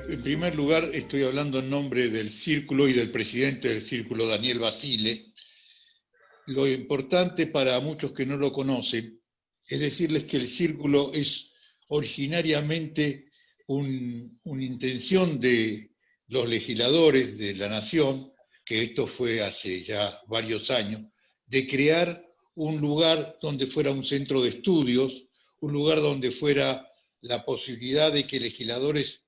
En primer lugar, estoy hablando en nombre del Círculo y del presidente del Círculo, Daniel Basile. Lo importante para muchos que no lo conocen es decirles que el Círculo es originariamente una intención de los legisladores de la Nación, que esto fue hace ya varios años, de crear un lugar donde fuera un centro de estudios, un lugar donde fuera la posibilidad de que legisladores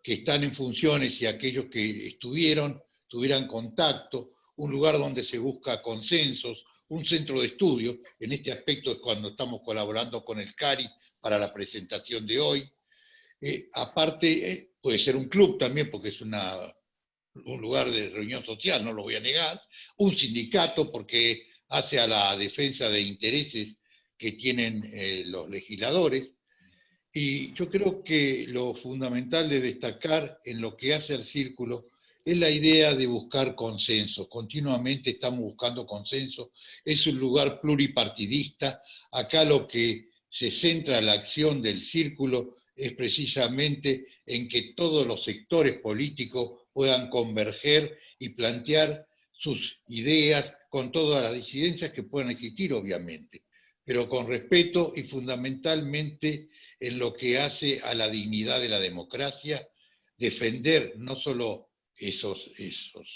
que están en funciones y aquellos que estuvieron tuvieran contacto, un lugar donde se busca consensos, un centro de estudio. En este aspecto es cuando estamos colaborando con el CARI para la presentación de hoy. Aparte, puede ser un club también, porque es un lugar de reunión social, no lo voy a negar, un sindicato, porque hace a la defensa de intereses que tienen los legisladores. Y yo creo que lo fundamental de destacar en lo que hace al Círculo es la idea de buscar consenso. Continuamente estamos buscando consenso. Es un lugar pluripartidista. Acá lo que se centra la acción del Círculo es precisamente en que todos los sectores políticos puedan converger y plantear sus ideas con todas las disidencias que puedan existir, obviamente, pero con respeto y fundamentalmente en lo que hace a la dignidad de la democracia, defender no solo esos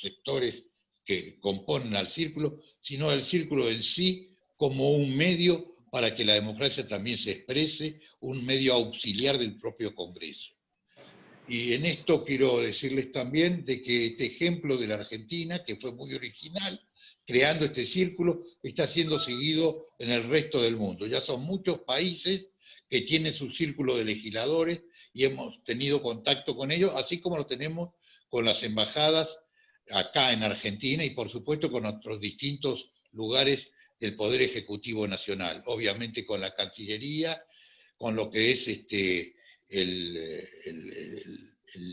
sectores que componen al Círculo, sino al Círculo en sí como un medio para que la democracia también se exprese, un medio auxiliar del propio Congreso. Y en esto quiero decirles también de que este ejemplo de la Argentina, que fue muy original, creando este círculo, está siendo seguido en el resto del mundo. Ya son muchos países que tienen su círculo de legisladores y hemos tenido contacto con ellos, así como lo tenemos con las embajadas acá en Argentina y por supuesto con otros distintos lugares del Poder Ejecutivo Nacional, obviamente con la Cancillería, con lo que es el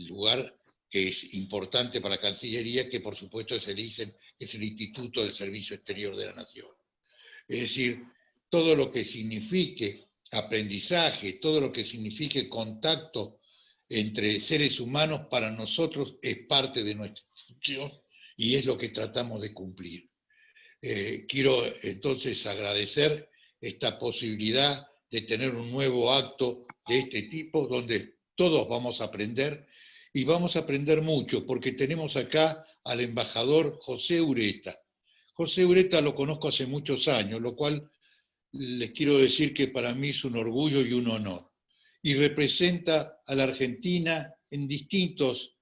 lugar que es importante para la Cancillería, que por supuesto es el ISEN, que es el Instituto del Servicio Exterior de la Nación. Es decir, todo lo que signifique aprendizaje, todo lo que signifique contacto entre seres humanos, para nosotros es parte de nuestra institución y es lo que tratamos de cumplir. Quiero entonces agradecer esta posibilidad de tener un nuevo acto de este tipo, donde todos vamos a aprender, y vamos a aprender mucho, porque tenemos acá al embajador José Ureta. José Ureta lo conozco hace muchos años, lo cual les quiero decir que para mí es un orgullo y un honor. Y representa a la Argentina en distintos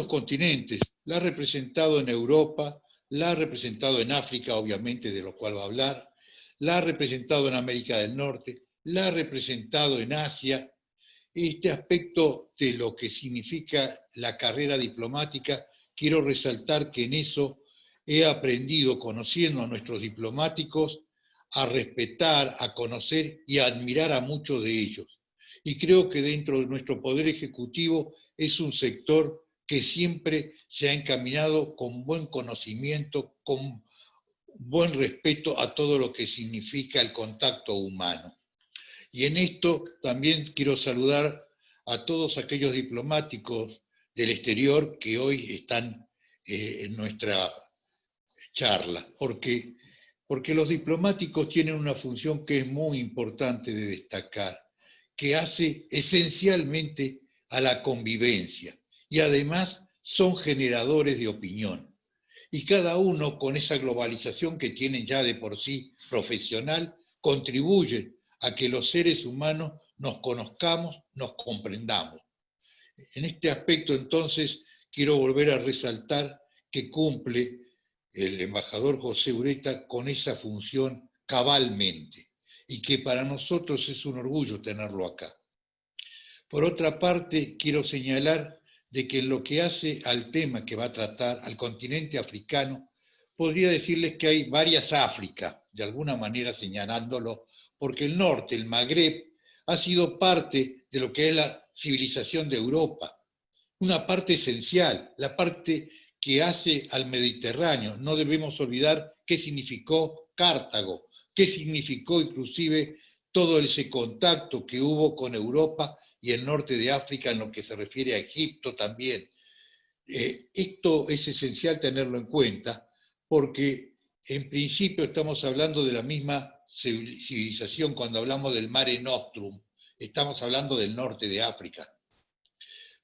continentes. La ha representado en Europa, la ha representado en África, obviamente, de lo cual va a hablar, la ha representado en América del Norte, la ha representado en Asia. Este aspecto de lo que significa la carrera diplomática, quiero resaltar que en eso he aprendido, conociendo a nuestros diplomáticos, a respetar, a conocer y a admirar a muchos de ellos. Y creo que dentro de nuestro Poder Ejecutivo es un sector que siempre se ha encaminado con buen conocimiento, con buen respeto a todo lo que significa el contacto humano. Y en esto también quiero saludar a todos aquellos diplomáticos del exterior que hoy están en nuestra charla, porque los diplomáticos tienen una función que es muy importante de destacar, que hace esencialmente a la convivencia y además son generadores de opinión. Y cada uno, con esa globalización que tienen ya de por sí profesional, contribuye a que los seres humanos nos conozcamos, nos comprendamos. En este aspecto, entonces, quiero volver a resaltar que cumple el embajador José Ureta con esa función cabalmente y que para nosotros es un orgullo tenerlo acá. Por otra parte, quiero señalar de que en lo que hace al tema que va a tratar, al continente africano, podría decirles que hay varias Áfricas, de alguna manera señalándolo, porque el norte, el Magreb, ha sido parte de lo que es la civilización de Europa, una parte esencial, la parte que hace al Mediterráneo. No debemos olvidar qué significó Cartago, qué significó inclusive todo ese contacto que hubo con Europa y el norte de África en lo que se refiere a Egipto también. Esto es esencial tenerlo en cuenta porque en principio estamos hablando de la misma civilización cuando hablamos del Mare Nostrum, estamos hablando del norte de África.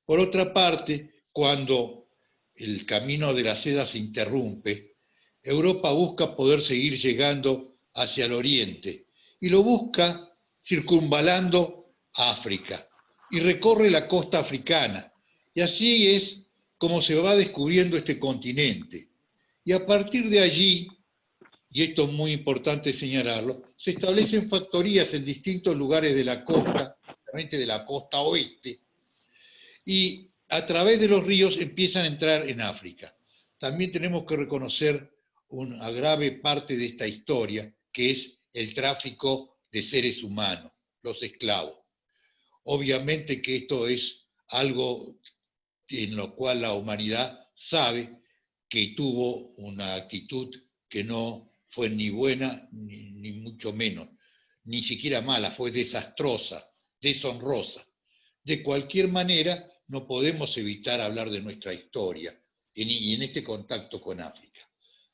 Por otra parte, cuando el camino de la seda se interrumpe, Europa busca poder seguir llegando hacia el oriente y lo busca circunvalando África y recorre la costa africana. Y así es como se va descubriendo este continente. Y a partir de allí, y esto es muy importante señalarlo, se establecen factorías en distintos lugares de la costa, justamente de la costa oeste, y a través de los ríos empiezan a entrar en África. También tenemos que reconocer una grave parte de esta historia, que es el tráfico de seres humanos, los esclavos. Obviamente que esto es algo en lo cual la humanidad sabe que tuvo una actitud que no fue ni buena ni mucho menos, ni siquiera mala, fue desastrosa, deshonrosa. De cualquier manera, no podemos evitar hablar de nuestra historia y en este contacto con África.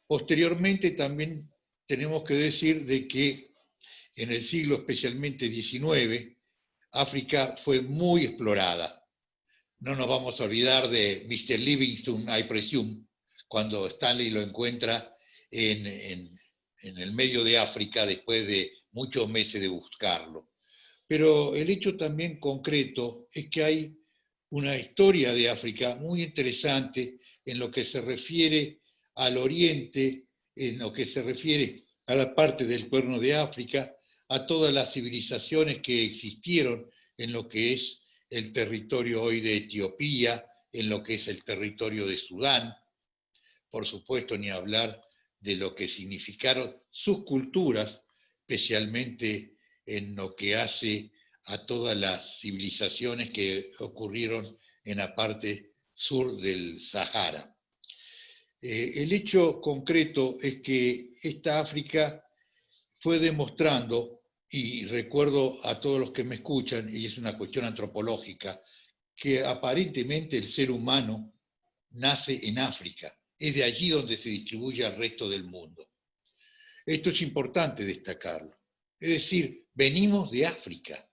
Posteriormente también tenemos que decir de que en el siglo especialmente XIX, África fue muy explorada. No nos vamos a olvidar de Mr. Livingstone, I presume, cuando Stanley lo encuentra en el medio de África después de muchos meses de buscarlo. Pero el hecho también concreto es que hay una historia de África muy interesante en lo que se refiere al oriente, en lo que se refiere a la parte del Cuerno de África, a todas las civilizaciones que existieron en lo que es el territorio hoy de Etiopía, en lo que es el territorio de Sudán, por supuesto ni hablar de lo que significaron sus culturas, especialmente en lo que hace a todas las civilizaciones que ocurrieron en la parte sur del Sahara. El hecho concreto es que esta África fue demostrando, y recuerdo a todos los que me escuchan, y es una cuestión antropológica, que aparentemente el ser humano nace en África. Es de allí donde se distribuye al resto del mundo. Esto es importante destacarlo. Es decir, venimos de África.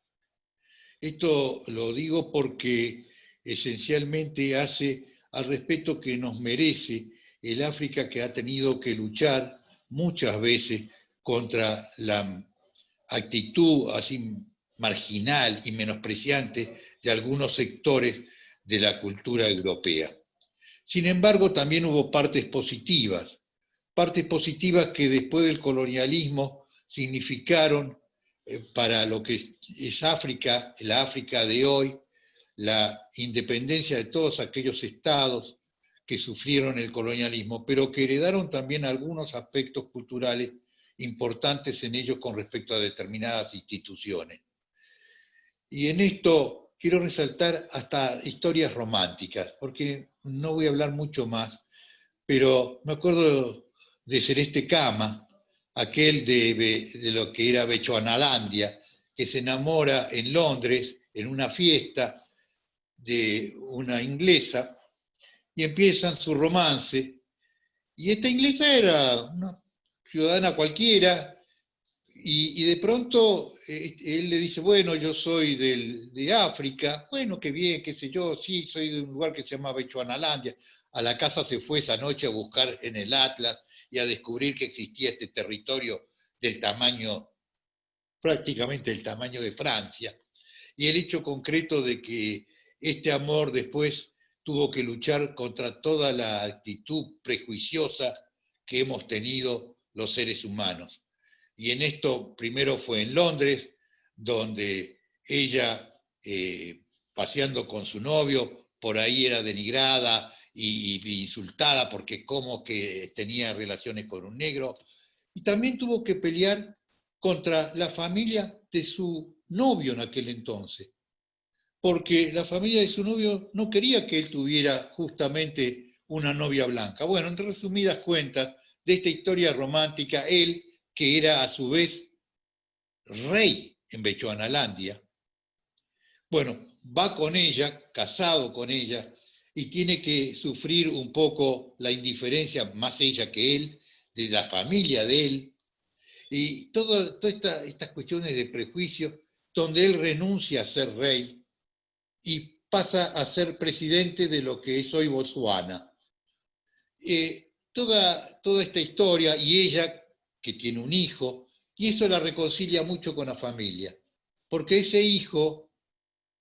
Esto lo digo porque esencialmente hace al respeto que nos merece el África que ha tenido que luchar muchas veces contra la actitud así marginal y menospreciante de algunos sectores de la cultura europea. Sin embargo, también hubo partes positivas que después del colonialismo significaron para lo que es África, la África de hoy, la independencia de todos aquellos estados que sufrieron el colonialismo, pero que heredaron también algunos aspectos culturales importantes en ellos con respecto a determinadas instituciones. Y en esto quiero resaltar hasta historias románticas, porque no voy a hablar mucho más, pero me acuerdo de Celeste Cama, aquel de lo que era Bechuanalandia, que se enamora en Londres, en una fiesta, de una inglesa, y empiezan su romance. Y esta inglesa era una ciudadana cualquiera, y de pronto él le dice, bueno, yo soy de África, bueno, qué bien, qué sé yo, sí, soy de un lugar que se llama Bechuanalandia. A la casa se fue esa noche a buscar en el Atlas y a descubrir que existía este territorio del tamaño, prácticamente el tamaño de Francia. Y el hecho concreto de que este amor después tuvo que luchar contra toda la actitud prejuiciosa que hemos tenido los seres humanos. Y en esto primero fue en Londres, donde ella, paseando con su novio por ahí era denigrada y insultada porque como que tenía relaciones con un negro. Y también tuvo que pelear contra la familia de su novio en aquel entonces, porque la familia de su novio no quería que él tuviera justamente una novia blanca. Bueno, en resumidas cuentas, de esta historia romántica, él, que era a su vez rey en Bechuanalandia, bueno, va con ella, casado con ella, y tiene que sufrir un poco la indiferencia, más ella que él, de la familia de él, y todas estas cuestiones de prejuicio, donde él renuncia a ser rey y pasa a ser presidente de lo que es hoy Botswana. Toda esta historia, y ella, que tiene un hijo, y eso la reconcilia mucho con la familia, porque ese hijo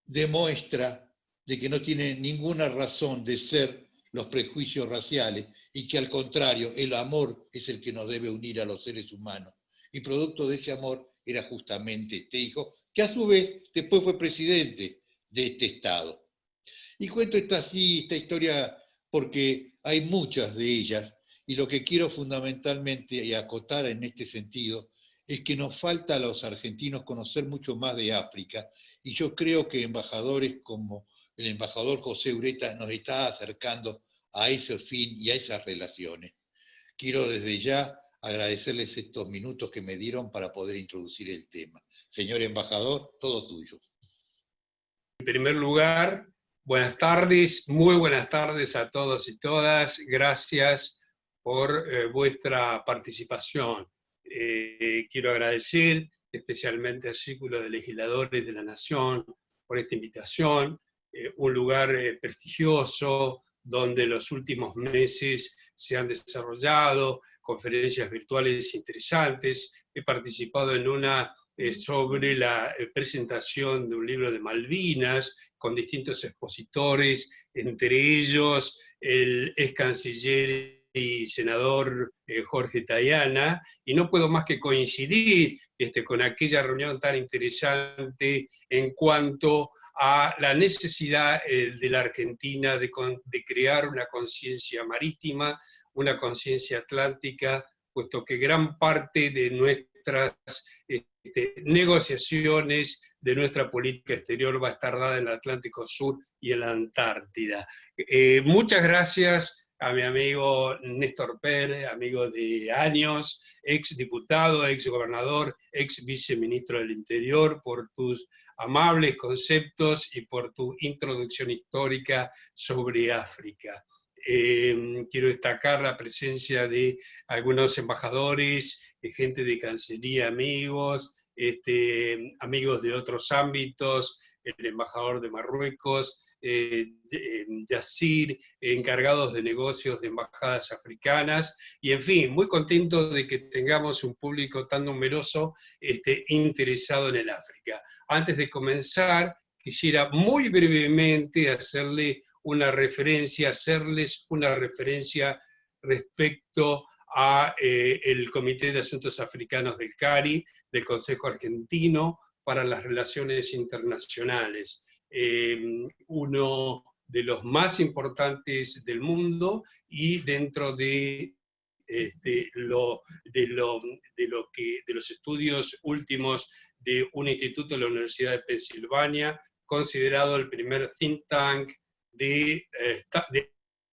demuestra de que no tiene ninguna razón de ser los prejuicios raciales y que al contrario, el amor es el que nos debe unir a los seres humanos. Y producto de ese amor era justamente este hijo, que a su vez después fue presidente de este estado. Y cuento esta historia porque hay muchas de ellas, y lo que quiero fundamentalmente y acotar en este sentido es que nos falta a los argentinos conocer mucho más de África, y yo creo que embajadores como el embajador José Ureta nos está acercando a ese fin y a esas relaciones. Quiero desde ya agradecerles estos minutos que me dieron para poder introducir el tema. Señor embajador, todo suyo. En primer lugar, buenas tardes, muy buenas tardes a todos y todas. Gracias por vuestra participación. Quiero agradecer especialmente al Círculo de Legisladores de la Nación por esta invitación, un lugar prestigioso donde los últimos meses se han desarrollado conferencias virtuales interesantes. He participado en una sobre la presentación de un libro de Malvinas con distintos expositores, entre ellos el ex canciller y senador Jorge Tayana, y no puedo más que coincidir con aquella reunión tan interesante en cuanto a la necesidad de la Argentina de crear una conciencia marítima, una conciencia atlántica, puesto que gran parte de nuestras negociaciones de nuestra política exterior va a estar dada en el Atlántico Sur y en la Antártida. Muchas gracias a mi amigo Néstor Pérez, amigo de años, ex diputado, ex gobernador, ex viceministro del Interior, por tus amables conceptos y por tu introducción histórica sobre África. Quiero destacar la presencia de algunos embajadores, gente de Cancillería, amigos, amigos de otros ámbitos, el embajador de Marruecos, Yassir, encargados de negocios de embajadas africanas, y en fin, muy contento de que tengamos un público tan numeroso interesado en el África. Antes de comenzar, quisiera muy brevemente hacerles una referencia respecto a el Comité de Asuntos Africanos del CARI, del Consejo Argentino para las Relaciones Internacionales, uno de los más importantes del mundo, y dentro de los estudios últimos de un instituto de la Universidad de Pensilvania, considerado el primer think tank de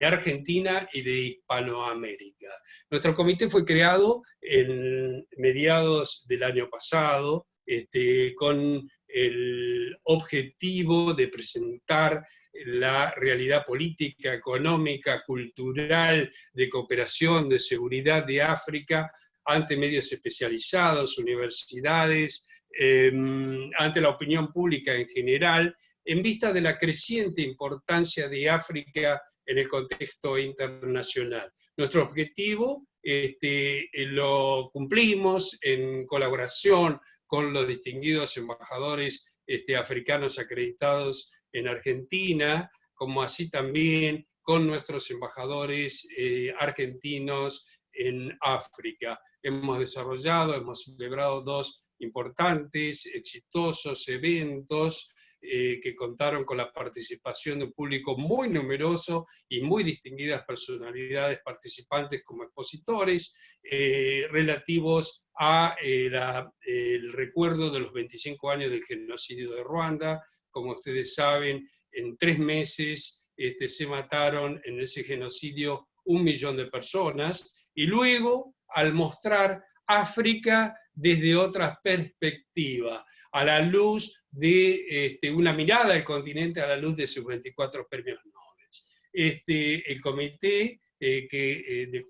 Argentina y de Hispanoamérica. Nuestro comité fue creado en mediados del año pasado, con el objetivo de presentar la realidad política, económica, cultural, de cooperación, de seguridad de África ante medios especializados, universidades, ante la opinión pública en general, en vista de la creciente importancia de África en el contexto internacional. Nuestro objetivo lo cumplimos en colaboración con los distinguidos embajadores africanos acreditados en Argentina, como así también con nuestros embajadores argentinos en África. Hemos celebrado 2 importantes, exitosos eventos que contaron con la participación de un público muy numeroso y muy distinguidas personalidades participantes como expositores, relativos a el recuerdo de los 25 años del genocidio de Ruanda. Como ustedes saben, en 3 meses se mataron en ese genocidio 1 millón de personas, y luego, al mostrar África desde otra perspectiva, a la luz de una mirada del continente, a la luz de sus 24 premios Nobel. El comité el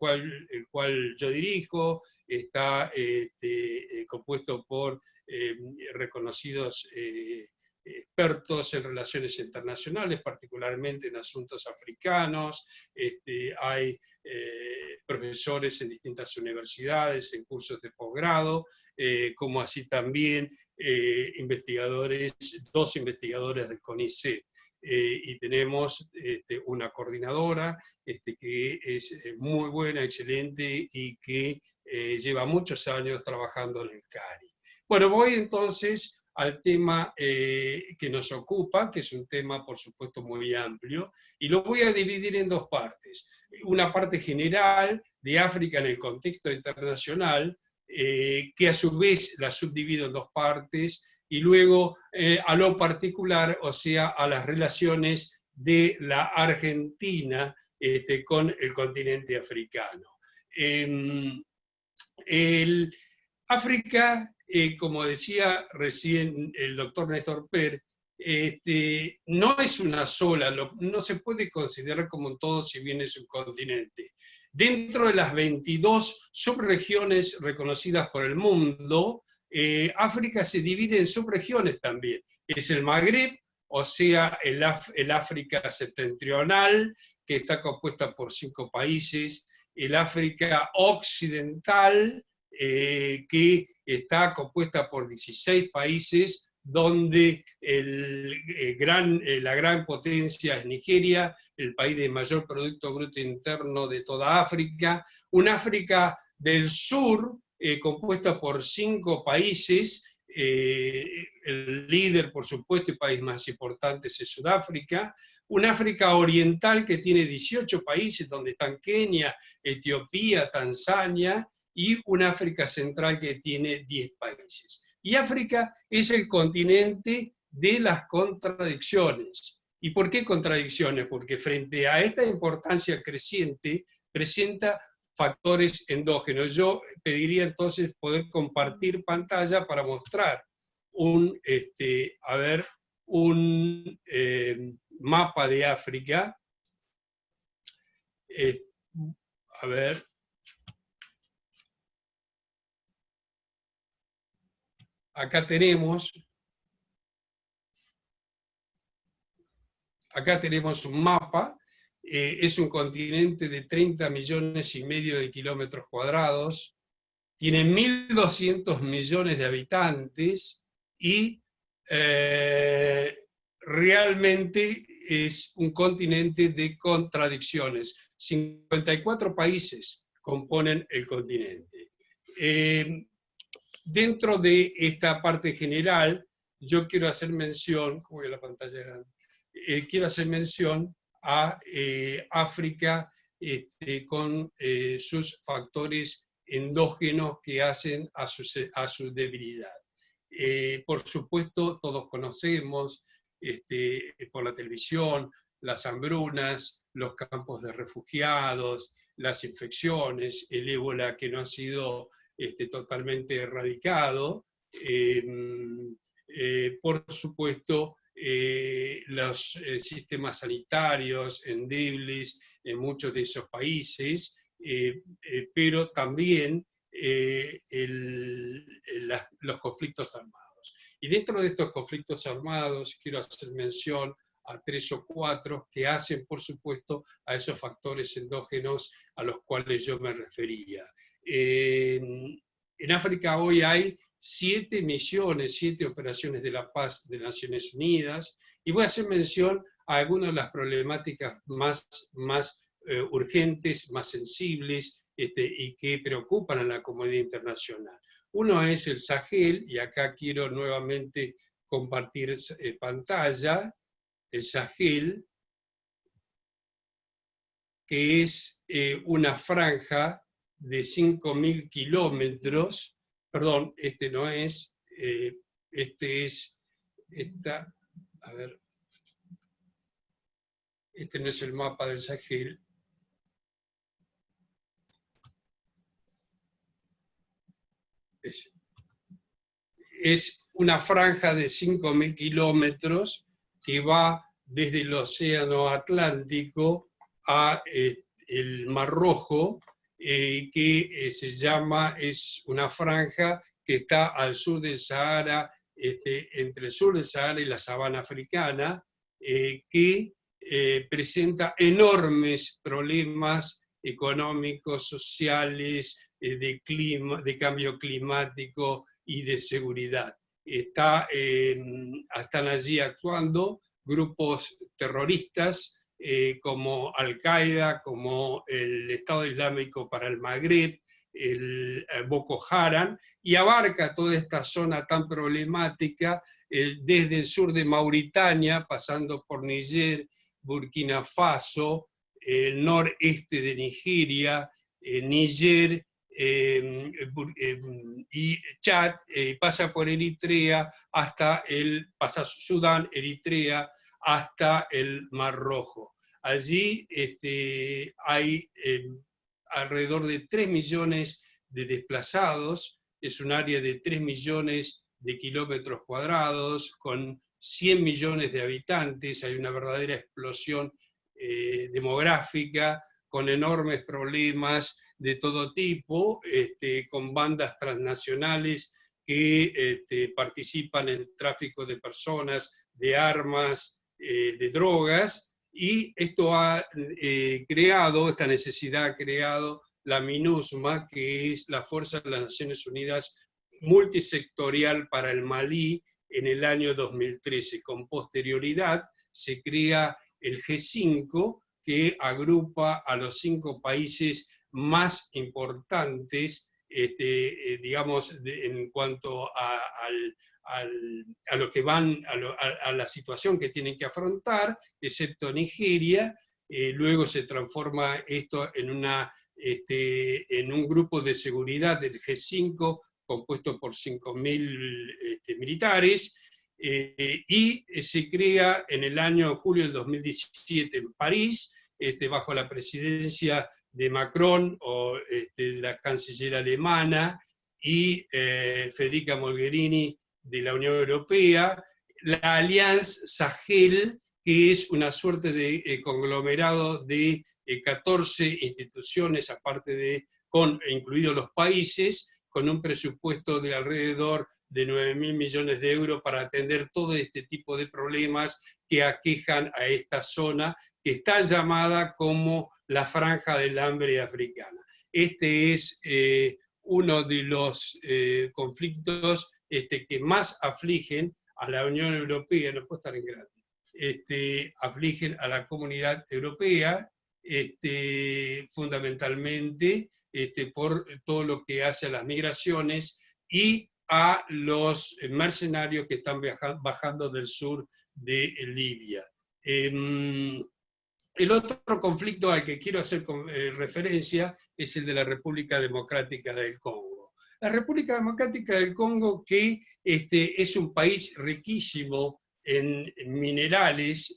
cual yo dirijo está compuesto por reconocidos expertos en relaciones internacionales, particularmente en asuntos africanos. Hay profesores en distintas universidades, en cursos de posgrado, como así también investigadores, 2 investigadores del CONICET. Y tenemos una coordinadora que es muy buena, excelente, y que lleva muchos años trabajando en el CARI. Bueno, voy entonces al tema que nos ocupa, que es un tema, por supuesto, muy amplio, y lo voy a dividir en 2 partes. Una parte general de África en el contexto internacional, que a su vez la subdivido en 2 partes, y luego a lo particular, o sea, a las relaciones de la Argentina con el continente africano. África, como decía recién el doctor Néstor Per, no es una sola, no se puede considerar como un todo, si bien es un continente. Dentro de las 22 subregiones reconocidas por el mundo, África se divide en subregiones también. Es el Magreb, o sea, el África septentrional, que está compuesta por 5 países, el África occidental, que está compuesta por 16 países, donde la gran potencia es Nigeria, el país de mayor Producto Bruto Interno de toda África, un África del sur, compuesta por 5 países, el líder, por supuesto, y país más importante es Sudáfrica, un África oriental que tiene 18 países, donde están Kenia, Etiopía, Tanzania, y un África central que tiene 10 países. Y África es el continente de las contradicciones. ¿Y por qué contradicciones? Porque frente a esta importancia creciente, presenta factores endógenos. Yo pediría entonces poder compartir pantalla para mostrar un mapa de África. A ver. Acá tenemos un mapa, es un continente de 30 millones y medio de kilómetros cuadrados, tiene 1.200 millones de habitantes y realmente es un continente de contradicciones. 54 países componen el continente. Dentro de esta parte general, yo quiero hacer mención, voy a la pantalla grande, quiero hacer mención a África con sus factores endógenos que hacen a su debilidad. Por supuesto, todos conocemos por la televisión las hambrunas, los campos de refugiados, las infecciones, el ébola que no ha sido totalmente erradicado, por supuesto, los sistemas sanitarios endebles en muchos de esos países, pero también los conflictos armados. Y dentro de estos conflictos armados quiero hacer mención a 3 o 4 que hacen, por supuesto, a esos factores endógenos a los cuales yo me refería. En África hoy hay 7 misiones, 7 operaciones de la paz de Naciones Unidas, y voy a hacer mención a algunas de las problemáticas más urgentes, más sensibles, y que preocupan a la comunidad internacional. Uno es el Sahel, y acá quiero nuevamente compartir pantalla, el Sahel, que es una franja de 5.000 kilómetros, perdón, este no es, este es, a ver, este no es el mapa del Sahel. Es una franja de 5.000 kilómetros que va desde el Océano Atlántico a el Mar Rojo, que se llama, es una franja que está al sur del Sahara, entre el sur del Sahara y la sabana africana, que presenta enormes problemas económicos, sociales, de cambio climático y de seguridad. Están allí actuando grupos terroristas como Al-Qaeda, como el Estado Islámico para el Magreb, el Boko Haram, y abarca toda esta zona tan problemática, desde el sur de Mauritania, pasando por Níger, Burkina Faso, el noreste de Nigeria, Níger, y Chad, pasa por Eritrea, pasa Sudán, Eritrea, hasta el Mar Rojo. Allí hay alrededor de 3 millones de desplazados, es un área de 3 millones de kilómetros cuadrados, con 100 millones de habitantes, hay una verdadera explosión demográfica, con enormes problemas de todo tipo, con bandas transnacionales que participan en el tráfico de personas, de armas, de drogas, y esto ha creado, esta necesidad ha creado la MINUSMA, que es la Fuerza de las Naciones Unidas multisectorial para el Malí, en el año 2013. Con posterioridad se crea el G5, que agrupa a los 5 países más importantes, digamos, en cuanto a lo que van, a la situación que tienen que afrontar, excepto Nigeria. Luego se transforma esto en un grupo de seguridad del G5, compuesto por 5.000 militares, y se crea en el año julio del 2017 en París, bajo la presidencia de Macron, o de la canciller alemana, y Federica Mogherini de la Unión Europea, la Alliance Sahel, que es una suerte de conglomerado de 14 instituciones, aparte incluidos los países, con un presupuesto de alrededor de 9.000 millones de euros para atender todo este tipo de problemas que aquejan a esta zona, que está llamada como la Franja del Hambre Africana. Este es uno de los conflictos que más afligen a la Unión Europea, no puedo estar en grande, afligen a la Comunidad Europea, fundamentalmente por todo lo que hace a las migraciones y a los mercenarios que están bajando del sur de Libia. El otro conflicto al que quiero hacer referencia es el de la República Democrática del Congo. La República Democrática del Congo, que es un país riquísimo en minerales,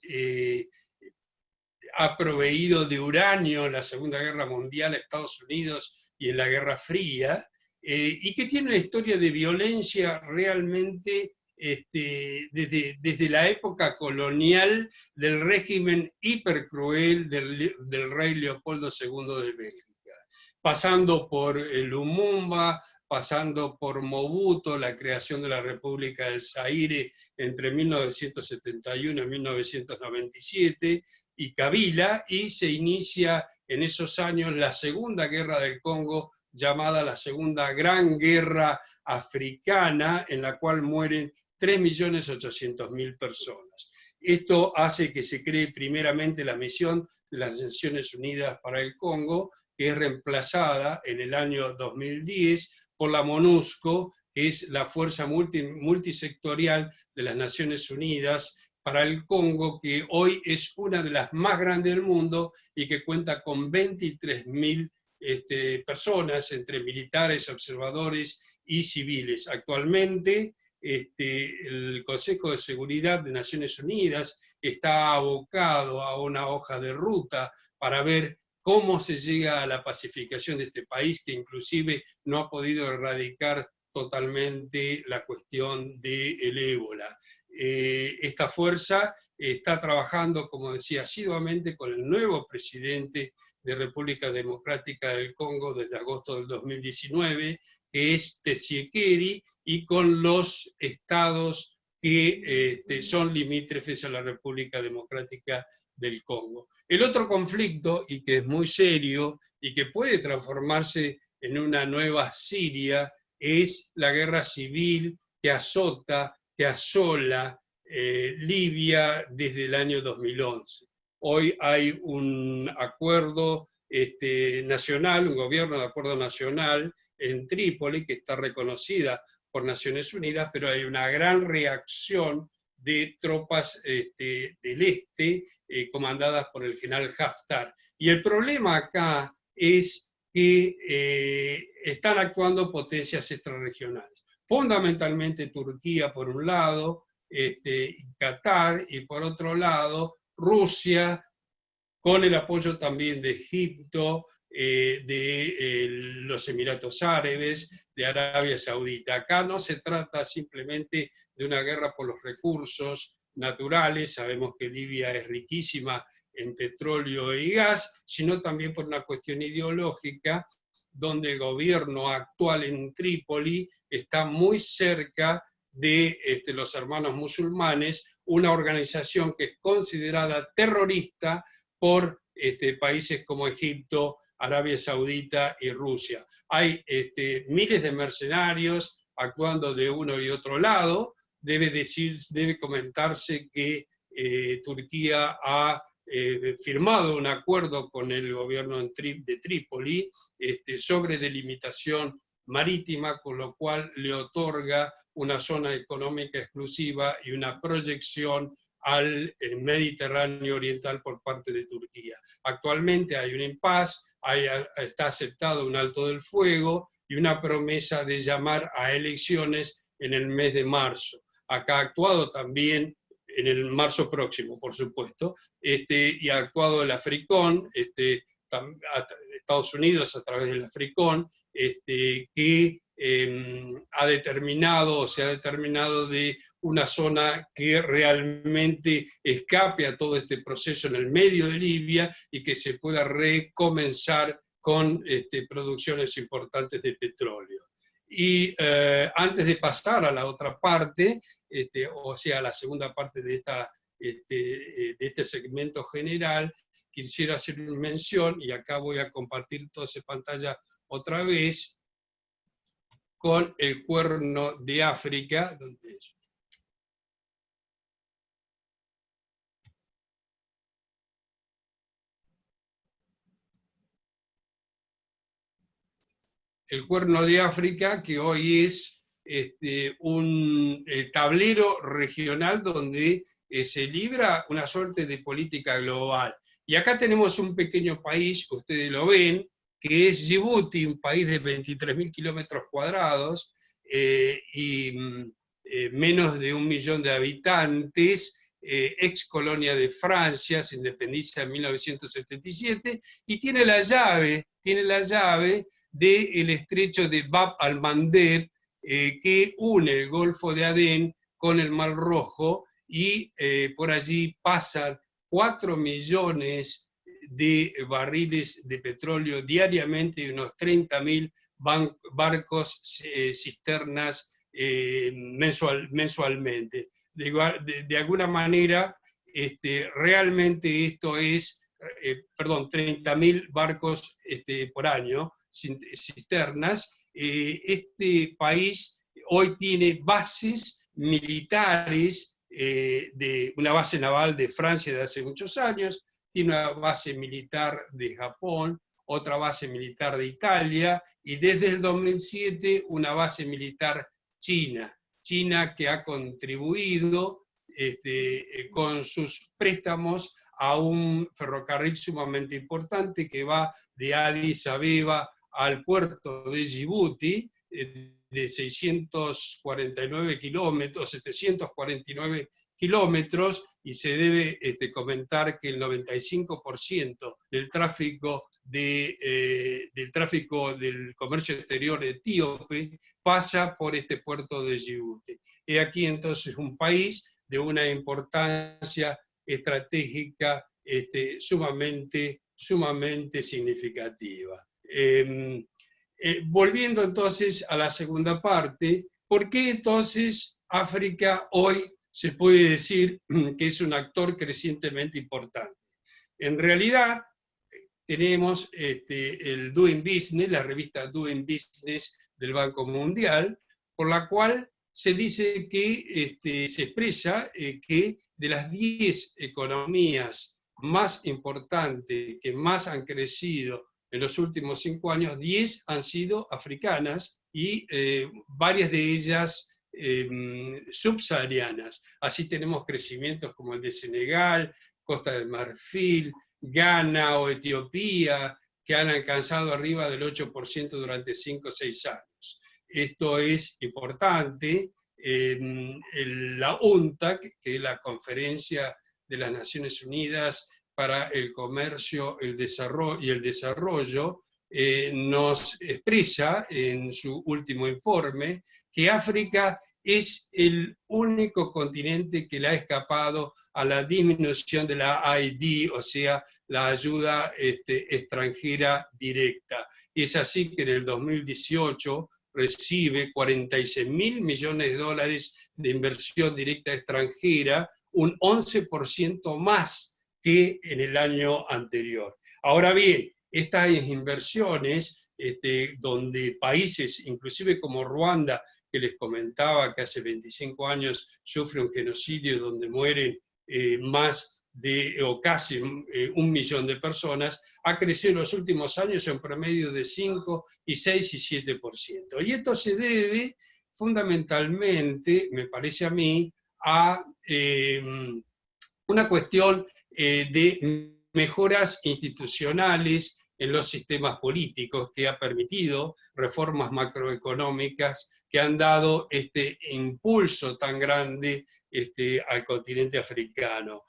ha proveído de uranio en la Segunda Guerra Mundial a Estados Unidos y en la Guerra Fría, y que tiene una historia de violencia realmente desde la época colonial del régimen hipercruel del rey Leopoldo II de Bélgica, pasando por Lumumba, pasando por Mobuto, la creación de la República del Zaire entre 1971 y 1997, y Kabila, y se inicia en esos años la Segunda Guerra del Congo, llamada la Segunda Gran Guerra Africana, en la cual mueren 3.800.000 personas. Esto hace que se cree primeramente la misión de las Naciones Unidas para el Congo, que es reemplazada en el año 2010 por la MONUSCO, que es la fuerza multisectorial de las Naciones Unidas para el Congo, que hoy es una de las más grandes del mundo y que cuenta con 23.000 personas, entre militares, observadores y civiles. Actualmente, el Consejo de Seguridad de Naciones Unidas está abocado a una hoja de ruta para ver cómo se llega a la pacificación de este país, que inclusive no ha podido erradicar totalmente la cuestión del ébola. Esta fuerza está trabajando, como decía, asiduamente con el nuevo presidente de República Democrática del Congo desde agosto del 2019, que es Tshisekedi, y con los estados que son limítrofes a la República Democrática del Congo. El otro conflicto, y que es muy serio, y que puede transformarse en una nueva Siria, es la guerra civil que azota, que asola Libia desde el año 2011. Hoy hay un acuerdo nacional, un gobierno de acuerdo nacional en Trípoli, que está reconocida por Naciones Unidas, pero hay una gran reacción de tropas del este, comandadas por el general Haftar. Y el problema acá es que están actuando potencias extrarregionales. Fundamentalmente Turquía, por un lado, Qatar, y por otro lado, Rusia, con el apoyo también de Egipto, de los Emiratos Árabes, de Arabia Saudita. Acá no se trata simplemente de una guerra por los recursos naturales, sabemos que Libia es riquísima en petróleo y gas, sino también por una cuestión ideológica, donde el gobierno actual en Trípoli está muy cerca de los hermanos musulmanes, una organización que es considerada terrorista por países como Egipto, Arabia Saudita y Rusia. Hay miles de mercenarios actuando de uno y otro lado. Debe comentarse que Turquía ha firmado un acuerdo con el gobierno de Trípoli sobre delimitación marítima, con lo cual le otorga una zona económica exclusiva y una proyección al Mediterráneo Oriental por parte de Turquía. Actualmente hay un impasse, está aceptado un alto del fuego y una promesa de llamar a elecciones en el mes de marzo. Acá ha actuado también en el marzo próximo, por supuesto, y ha actuado el Africón, Estados Unidos a través del Africón, que ha determinado, o se ha determinado de una zona que realmente escape a todo este proceso en el medio de Libia y que se pueda recomenzar con producciones importantes de petróleo. Y antes de pasar a la otra parte, o sea, a la segunda parte de este segmento general, quisiera hacer una mención, y acá voy a compartir toda esa pantalla otra vez, con el Cuerno de África, donde es. El Cuerno de África, que hoy es un tablero regional donde se libra una suerte de política global. Y acá tenemos un pequeño país, ustedes lo ven, que es Djibouti, un país de 23.000 kilómetros cuadrados y menos de 1 millón de habitantes, ex colonia de Francia, se independiza en 1977, y tiene la llave del estrecho de Bab al-Mandeb, que une el Golfo de Adén con el Mar Rojo, y por allí pasan 4 millones de barriles de petróleo diariamente y unos 30.000 barcos cisternas mensualmente. De alguna manera, realmente esto es, 30.000 barcos por año, cisternas. Este país hoy tiene bases militares, de una base naval de Francia de hace muchos años, tiene una base militar de Japón, otra base militar de Italia, y desde el 2007 una base militar China. China que ha contribuido con sus préstamos a un ferrocarril sumamente importante que va de Addis Abeba al puerto de Djibouti, de 649 kilómetros, 749 kilómetros, y se debe comentar que el 95% del tráfico, del comercio exterior etíope pasa por este puerto de Djibouti. He aquí entonces un país de una importancia estratégica sumamente significativa. Volviendo entonces a la segunda parte, ¿por qué entonces África hoy se puede decir que es un actor crecientemente importante? En realidad, tenemos el Doing Business, la revista Doing Business del Banco Mundial, por la cual se dice que se expresa que de las 10 economías más importantes que más han crecido en los últimos 5 años, 10 han sido africanas y varias de ellas subsaharianas. Así tenemos crecimientos como el de Senegal, Costa del Marfil, Ghana o Etiopía, que han alcanzado arriba del 8% durante 5 o 6 años. Esto es importante. La UNCTAD, que es la Conferencia de las Naciones Unidas para el Comercio y el Desarrollo, nos expresa en su último informe que África es el único continente que le ha escapado a la disminución de la AID, o sea, la ayuda extranjera directa. Y es así que en el 2018 recibe 46.000 millones de dólares de inversión directa extranjera, un 11% más que en el año anterior. Ahora bien, estas inversiones, donde países, inclusive como Ruanda, que les comentaba que hace 25 años sufre un genocidio donde mueren más de, o casi 1 millón de personas, ha crecido en los últimos años en promedio de 5, y 6 y 7%. Y esto se debe fundamentalmente, me parece a mí, a una cuestión de mejoras institucionales en los sistemas políticos que ha permitido reformas macroeconómicas que han dado este impulso tan grande al continente africano.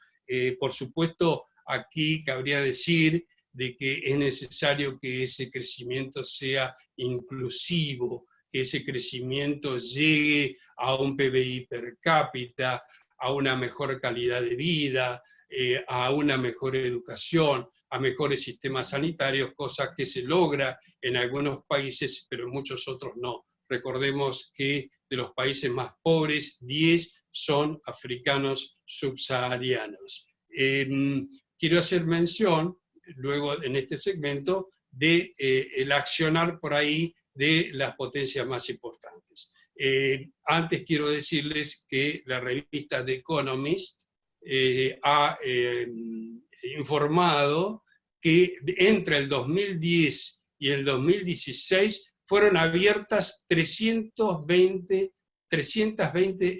Por supuesto, aquí cabría decir de que es necesario que ese crecimiento sea inclusivo, que ese crecimiento llegue a un PBI per cápita, a una mejor calidad de vida, a una mejor educación, a mejores sistemas sanitarios, cosa que se logra en algunos países, pero en muchos otros no. Recordemos que de los países más pobres, 10 son africanos subsaharianos. Quiero hacer mención, luego en este segmento, de el accionar por ahí de las potencias más importantes. Antes quiero decirles que la revista The Economist ha informado que entre el 2010 y el 2016 fueron abiertas 320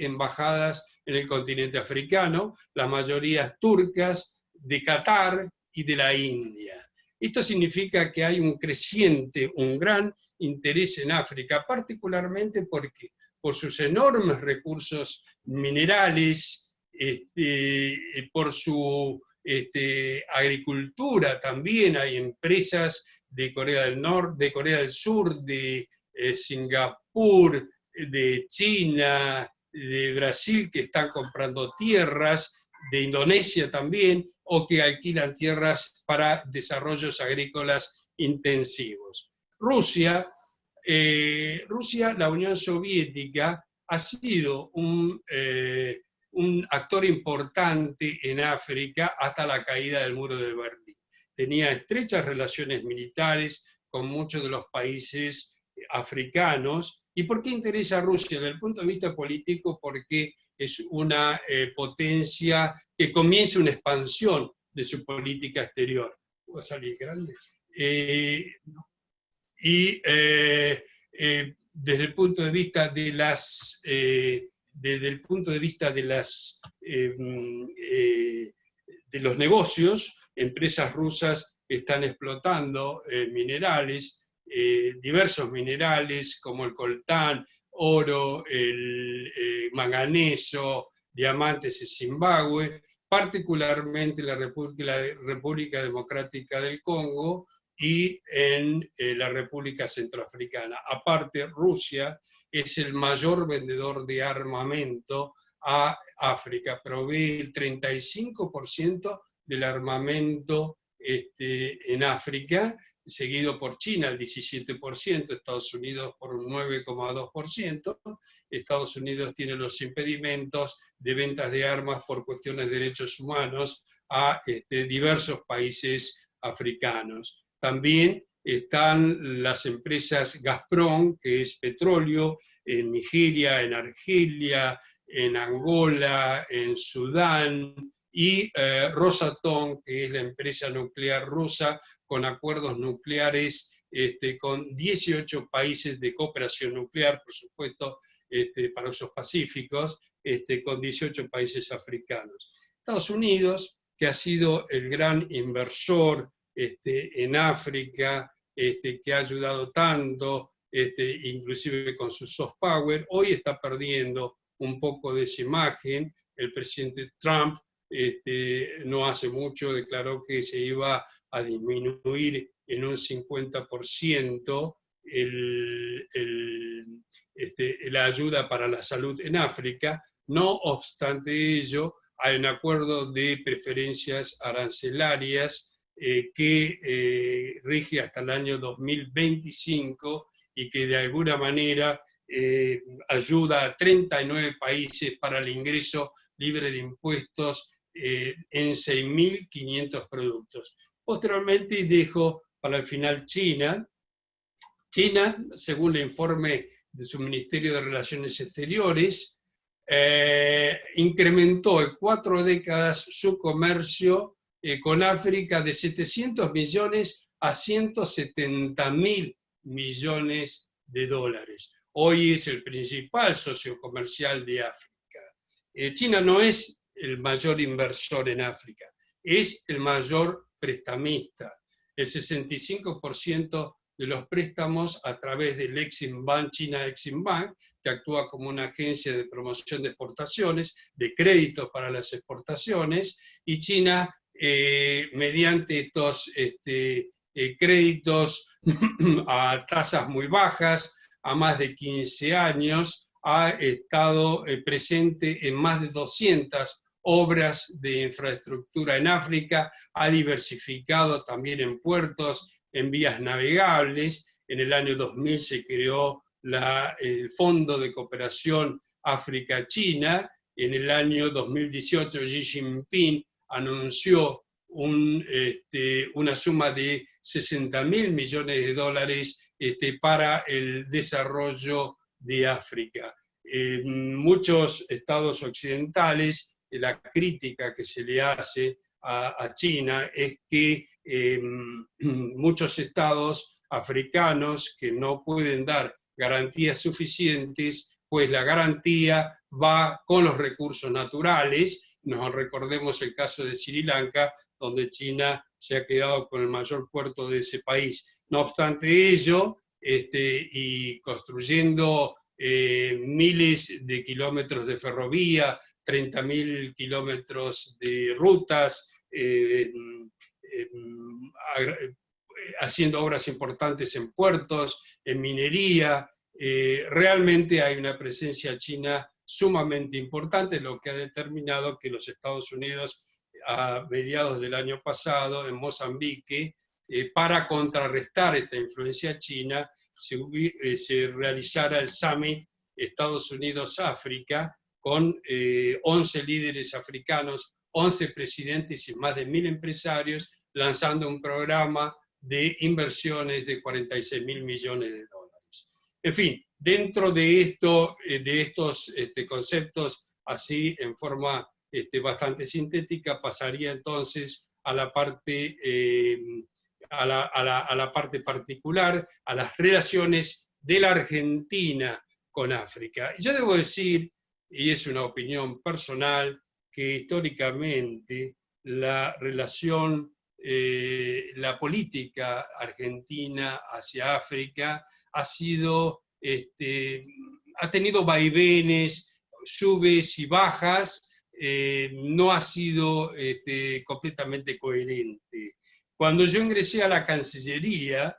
embajadas en el continente africano, la mayoría turcas, de Qatar y de la India. Esto significa que hay un creciente, un gran interés en África, particularmente porque por sus enormes recursos minerales, por su agricultura también. Hay empresas de Corea del Norte, de Corea del Sur, de Singapur, de China, de Brasil, que están comprando tierras, de Indonesia también, o que alquilan tierras para desarrollos agrícolas intensivos. Rusia, la Unión Soviética, ha sido un actor importante en África hasta la caída del muro de Berlín. Tenía estrechas relaciones militares con muchos de los países africanos. ¿Y por qué interesa a Rusia? Desde el punto de vista político, porque es una potencia que comienza una expansión de su política exterior. ¿Puedo salir grande? desde el punto de vista de de los negocios, empresas rusas están explotando minerales, diversos minerales como el coltán, oro, el manganeso, diamantes en Zimbabue, particularmente la República Democrática del Congo y en la República Centroafricana. Aparte, Rusia es el mayor vendedor de armamento a África, provee el 35% del armamento en África, seguido por China, el 17%, Estados Unidos por un 9,2%. Estados Unidos tiene los impedimentos de ventas de armas por cuestiones de derechos humanos a diversos países africanos. También están las empresas Gazprom, que es petróleo, en Nigeria, en Argelia, en Angola, en Sudán, y Rosatom, que es la empresa nuclear rusa, con acuerdos nucleares con 18 países de cooperación nuclear, por supuesto, para usos pacíficos, con 18 países africanos. Estados Unidos, que ha sido el gran inversor en África, que ha ayudado tanto, inclusive con su soft power, hoy está perdiendo un poco de esa imagen. El presidente Trump no hace mucho declaró que se iba a disminuir en un 50% la ayuda para la salud en África. No obstante ello, hay un acuerdo de preferencias arancelarias que rige hasta el año 2025 y que de alguna manera ayuda a 39 países para el ingreso libre de impuestos en 6.500 productos. Posteriormente dejo para el final China. China, según el informe de su Ministerio de Relaciones Exteriores, incrementó en 4 décadas su comercio con África de 700 millones a 170.000 millones de dólares. Hoy es el principal socio comercial de África. China no es el mayor inversor en África, es el mayor prestamista. El 65% de los préstamos a través del Exim Bank, China Exim Bank, que actúa como una agencia de promoción de exportaciones, de crédito para las exportaciones, y China, mediante estos créditos a tasas muy bajas, a más de 15 años, ha estado presente en más de 200 obras de infraestructura en África, ha diversificado también en puertos, en vías navegables. En el año 2000 se creó el Fondo de Cooperación África-China. En el año 2018 Xi Jinping anunció una suma de 60.000 millones de dólares para el desarrollo de África. Muchos estados occidentales, la crítica que se le hace a China es que muchos estados africanos que no pueden dar garantías suficientes, pues la garantía va con los recursos naturales. Nos recordemos el caso de Sri Lanka, donde China se ha quedado con el mayor puerto de ese país. No obstante ello, y construyendo miles de kilómetros de ferrovía, 30.000 kilómetros de rutas, haciendo obras importantes en puertos, en minería. Realmente hay una presencia china sumamente importante, lo que ha determinado que los Estados Unidos, a mediados del año pasado, en Mozambique, para contrarrestar esta influencia china, se realizara el Summit Estados Unidos-África con 11 líderes africanos, 11 presidentes y más de 1.000 empresarios, lanzando un programa de inversiones de 46.000 millones de dólares. En fin, dentro de estos conceptos, así en forma bastante sintética, pasaría entonces a la parte, a la parte particular, a las relaciones de la Argentina con África. Yo debo decir, y es una opinión personal, que históricamente la relación, la política argentina hacia África ha sido, ha tenido vaivenes, subes y bajas, no ha sido completamente coherente. Cuando yo ingresé a la Cancillería,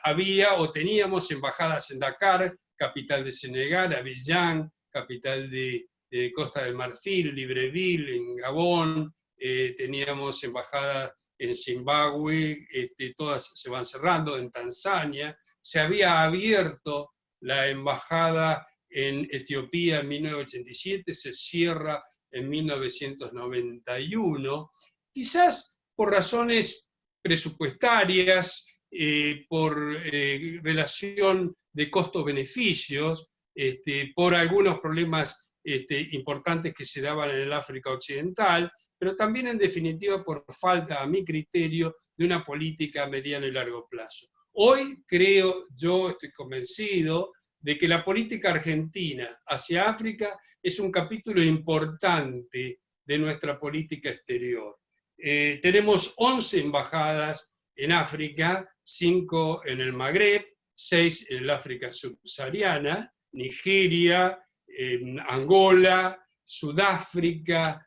había o teníamos embajadas en Dakar, capital de Senegal, Abiyán, capital de Costa del Marfil, Libreville, en Gabón, teníamos embajadas en Zimbabue, todas se van cerrando, en Tanzania, se había abierto la embajada en Etiopía en 1987, se cierra en 1991, quizás por razones presupuestarias, por relación de costos-beneficios, por algunos problemas importantes que se daban en el África Occidental, pero también en definitiva por falta, a mi criterio, de una política a mediano y largo plazo. Hoy creo, yo estoy convencido de que la política argentina hacia África es un capítulo importante de nuestra política exterior. Tenemos 11 embajadas en África, 5 en el Magreb, 6 en el África subsahariana, Nigeria, Angola, Sudáfrica,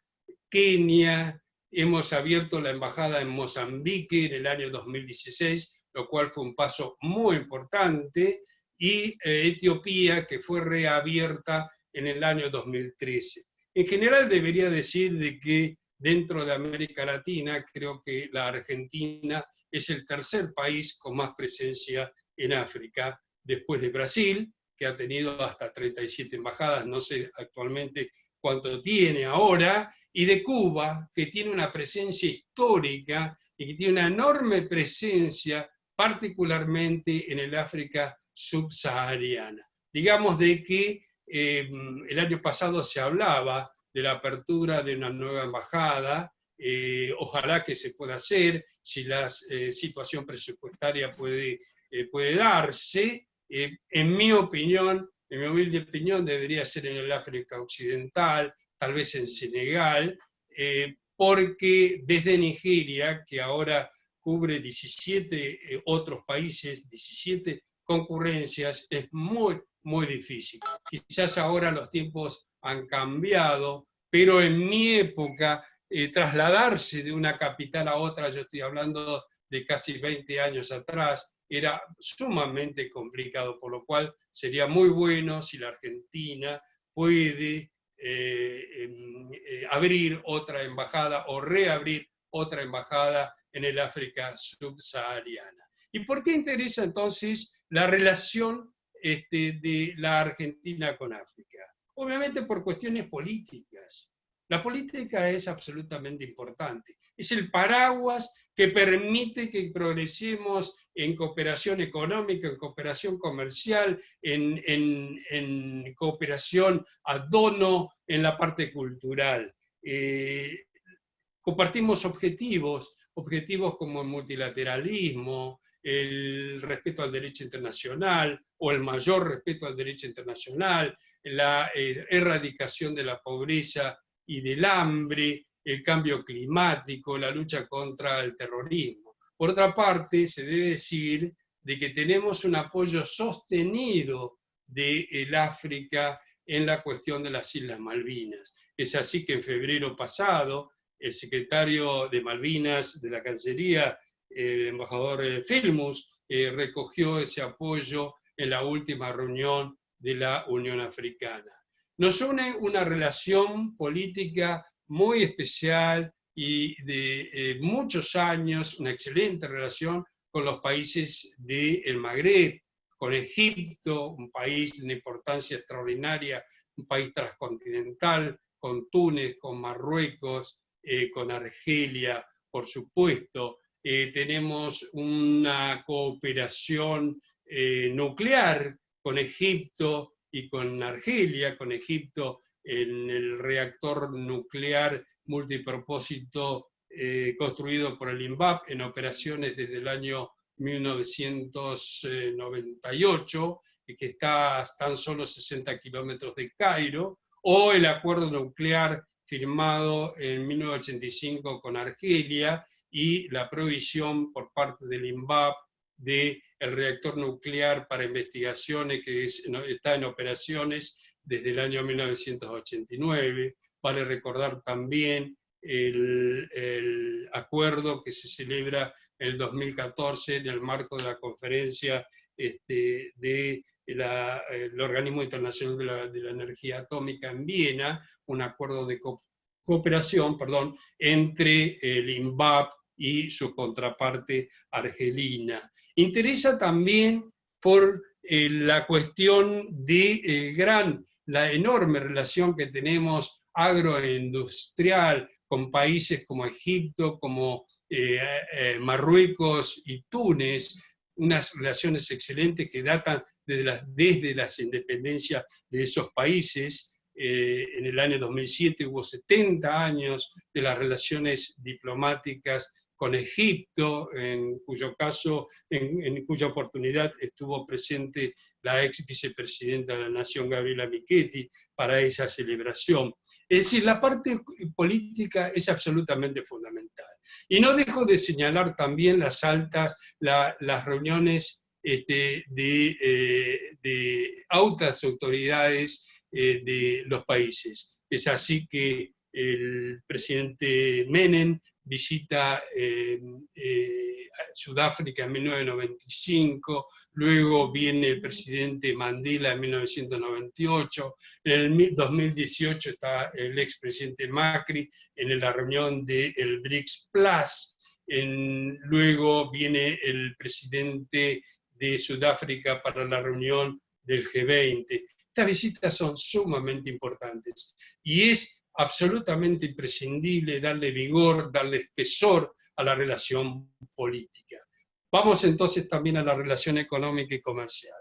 Kenia. Hemos abierto la embajada en Mozambique en el año 2016, lo cual fue un paso muy importante, y Etiopía, que fue reabierta en el año 2013. En general debería decir de que dentro de América Latina creo que la Argentina es el tercer país con más presencia en África, después de Brasil, que ha tenido hasta 37 embajadas, no sé actualmente cuánto tiene ahora, y de Cuba, que tiene una presencia histórica y que tiene una enorme presencia, particularmente en el África subsahariana. Digamos de que el año pasado se hablaba de la apertura de una nueva embajada, ojalá que se pueda hacer, si la situación presupuestaria puede darse. En mi opinión, en mi humilde opinión, debería ser en el África Occidental, tal vez en Senegal, porque desde Nigeria, que ahora cubre 17 otros países, 17 concurrencias, es muy, muy difícil. Quizás ahora los tiempos han cambiado, pero en mi época, trasladarse de una capital a otra, yo estoy hablando de casi 20 años atrás, era sumamente complicado, por lo cual sería muy bueno si la Argentina puede abrir otra embajada o reabrir otra embajada en el África subsahariana. ¿Y por qué interesa entonces la relación de la Argentina con África? Obviamente por cuestiones políticas. La política es absolutamente importante. Es el paraguas que permite que progresemos en cooperación económica, en cooperación comercial, en cooperación ad hoc, en la parte cultural. Compartimos objetivos como el multilateralismo, el respeto al derecho internacional o el mayor respeto al derecho internacional, la erradicación de la pobreza y del hambre, el cambio climático, la lucha contra el terrorismo. Por otra parte, se debe decir de que tenemos un apoyo sostenido del África en la cuestión de las Islas Malvinas. Es así que en febrero pasado, el secretario de Malvinas de la Cancillería, el embajador Filmus, recogió ese apoyo en la última reunión de la Unión Africana. Nos une una relación política muy especial y de muchos años, una excelente relación con los países del Magreb, con Egipto, un país de una importancia extraordinaria, un país transcontinental, con Túnez, con Marruecos, con Argelia, por supuesto. Tenemos una cooperación nuclear con Egipto y con Argelia, con Egipto en el reactor nuclear multipropósito construido por el INVAP en operaciones desde el año 1998, y que está a tan solo 60 kilómetros de Cairo, o el acuerdo nuclear firmado en 1985 con Argelia, y la provisión por parte del INVAP del reactor nuclear para investigaciones que está en operaciones desde el año 1989. Vale recordar también el acuerdo que se celebra en el 2014 en el marco de la conferencia del Organismo Internacional de la Energía Atómica en Viena, un acuerdo de cooperación, entre el INVAP y su contraparte argelina. Interesa también por la cuestión de la enorme relación que tenemos agroindustrial con países como Egipto, como Marruecos y Túnez, unas relaciones excelentes que datan desde las independencias de esos países. En el año 2007 hubo 70 años de las relaciones diplomáticas con Egipto, en cuyo caso, en cuya oportunidad estuvo presente la ex vicepresidenta de la Nación, Gabriela Michetti, para esa celebración. Es decir, la parte política es absolutamente fundamental. Y no dejo de señalar también las reuniones de altas autoridades de los países. Es así que el presidente Menem visita Sudáfrica en 1995, luego viene el presidente Mandela en 1998, en el 2018 está el expresidente Macri en la reunión del BRICS Plus, luego viene el presidente de Sudáfrica para la reunión del G20. Estas visitas son sumamente importantes y es absolutamente imprescindible darle vigor, darle espesor a la relación política. Vamos entonces también a la relación económica y comercial.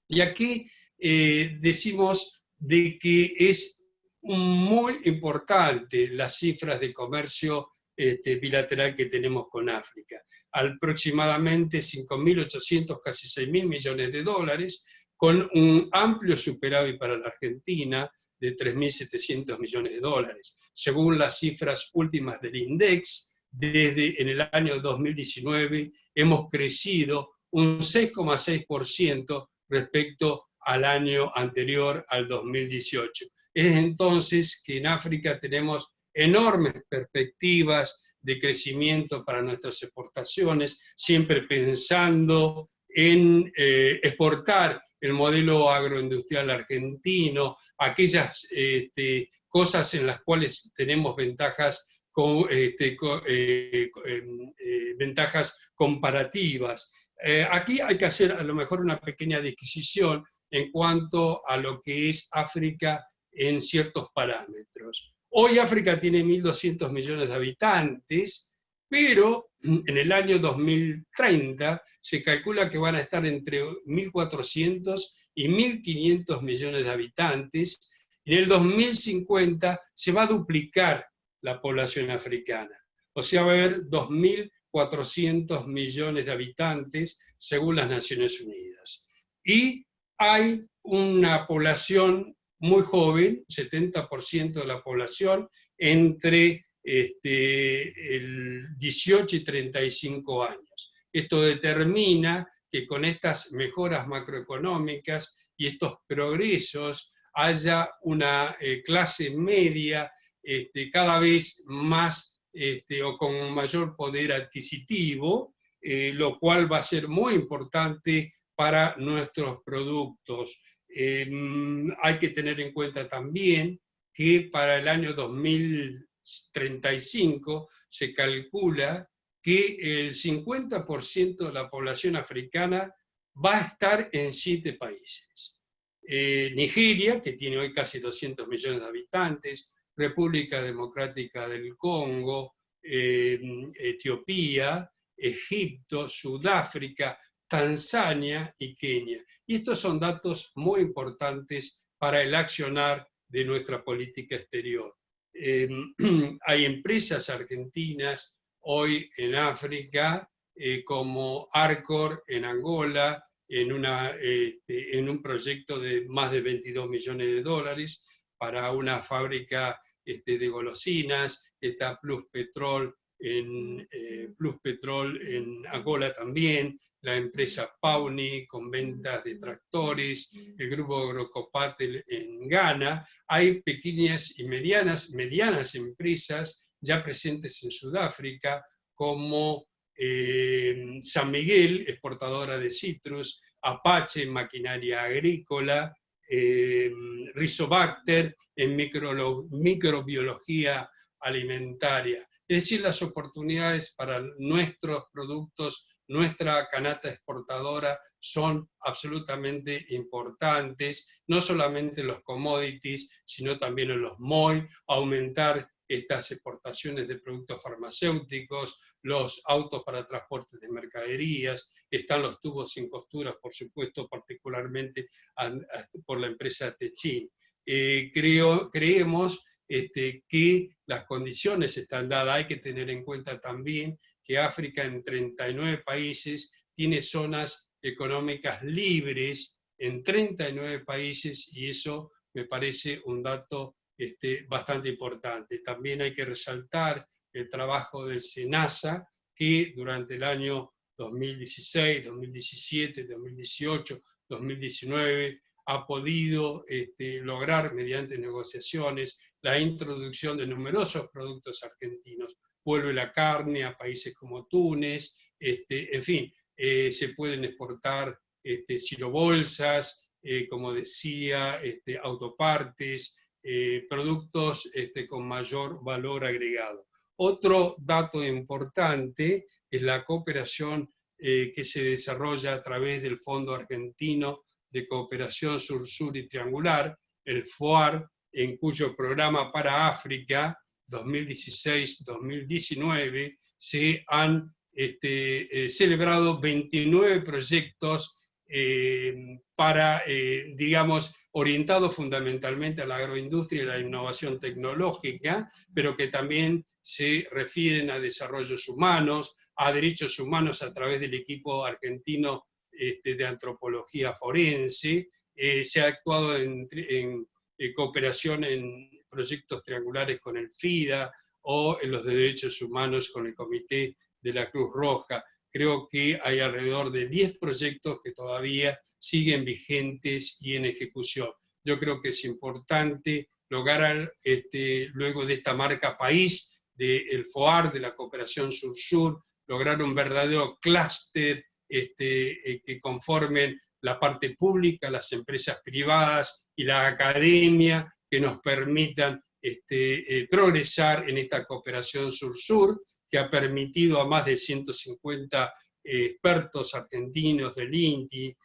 Y aquí decimos de que es muy importante las cifras de comercio bilateral que tenemos con África. Aproximadamente 5.800, casi 6.000 millones de dólares, con un amplio superávit para la Argentina de 3.700 millones de dólares. Según las cifras últimas del INDEX, desde en el año 2019 hemos crecido un 6,6% respecto al año anterior, al 2018. Es entonces que en África tenemos enormes perspectivas de crecimiento para nuestras exportaciones, siempre pensando en exportar el modelo agroindustrial argentino, aquellas cosas en las cuales tenemos ventajas comparativas. Aquí hay que hacer a lo mejor una pequeña disquisición en cuanto a lo que es África en ciertos parámetros. Hoy África tiene 1.200 millones de habitantes, pero en el año 2030 se calcula que van a estar entre 1.400 y 1.500 millones de habitantes. En el 2050 se va a duplicar la población africana. O sea, va a haber 2.400 millones de habitantes según las Naciones Unidas. Y hay una población muy joven, 70% de la población, entre el 18 y 35 años. Esto determina que con estas mejoras macroeconómicas y estos progresos haya una clase media cada vez más o con mayor poder adquisitivo, lo cual va a ser muy importante para nuestros productos. Hay que tener en cuenta también que para el año 2035 se calcula que el 50% de la población africana va a estar en 7 países. Nigeria, que tiene hoy casi 200 millones de habitantes, República Democrática del Congo, Etiopía, Egipto, Sudáfrica, Tanzania y Kenia. Y estos son datos muy importantes para el accionar de nuestra política exterior. Hay empresas argentinas hoy en África como Arcor en Angola, en un proyecto de más de 22 millones de dólares para una fábrica de golosinas. Está Plus Petrol en Angola también, la empresa Pauni con ventas de tractores, el grupo Agrocopatel en Ghana. Hay pequeñas y medianas empresas ya presentes en Sudáfrica, como San Miguel, exportadora de citrus, Apache, maquinaria agrícola, Rizobacter en microbiología alimentaria. Es decir, las oportunidades para nuestros productos, nuestra canasta exportadora, son absolutamente importantes, no solamente en los commodities, sino también en los MOI, aumentar estas exportaciones de productos farmacéuticos, los autos para transporte de mercaderías, están los tubos sin costuras, por supuesto, particularmente por la empresa Techin. Creemos que las condiciones están dadas. Hay que tener en cuenta también que África en 39 países tiene zonas económicas libres en 39 países, y eso me parece un dato bastante importante. También hay que resaltar el trabajo del SENASA, que durante el año 2016, 2017, 2018, 2019 ha podido lograr mediante negociaciones la introducción de numerosos productos argentinos. Vuelve la carne a países como Túnez, en fin, se pueden exportar silobolsas, como decía, autopartes, productos con mayor valor agregado. Otro dato importante es la cooperación que se desarrolla a través del Fondo Argentino de Cooperación Sur-Sur y Triangular, el FOAR, en cuyo programa para África 2016-2019 se han celebrado 29 proyectos digamos, orientados fundamentalmente a la agroindustria y la innovación tecnológica, pero que también se refieren a desarrollos humanos, a derechos humanos a través del equipo argentino de antropología forense. Se ha actuado en cooperación en proyectos triangulares con el FIDA o en los de derechos humanos con el Comité de la Cruz Roja. Creo que hay alrededor de 10 proyectos que todavía siguen vigentes y en ejecución. Yo creo que es importante lograr, luego de esta marca país, del FOAR, de la cooperación sur-sur, lograr un verdadero clúster que conformen la parte pública, las empresas privadas y la academia, que nos permitan progresar en esta cooperación sur-sur, que ha permitido a más de 150 expertos argentinos del INTI,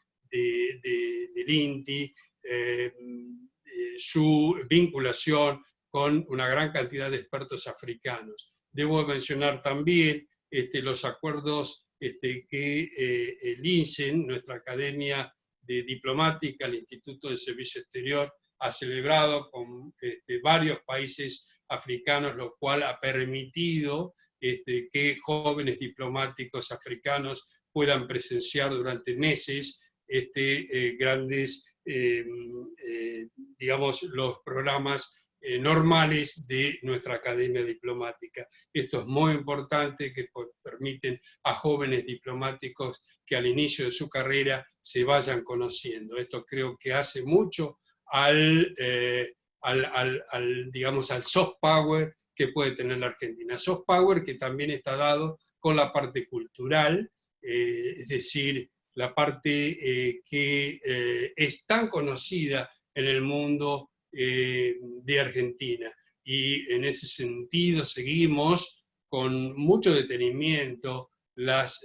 su vinculación con una gran cantidad de expertos africanos. Debo mencionar también los acuerdos que el INSEN, nuestra Academia Diplomática, el Instituto de Servicio Exterior, ha celebrado con varios países africanos, lo cual ha permitido que jóvenes diplomáticos africanos puedan presenciar durante meses grandes, digamos, los programas normales de nuestra Academia Diplomática. Esto es muy importante, que permiten a jóvenes diplomáticos que al inicio de su carrera se vayan conociendo. Esto creo que hace mucho digamos, al soft power que puede tener la Argentina. Soft power que también está dado con la parte cultural, es decir, la parte que es tan conocida en el mundo de Argentina. Y en ese sentido seguimos con mucho detenimiento las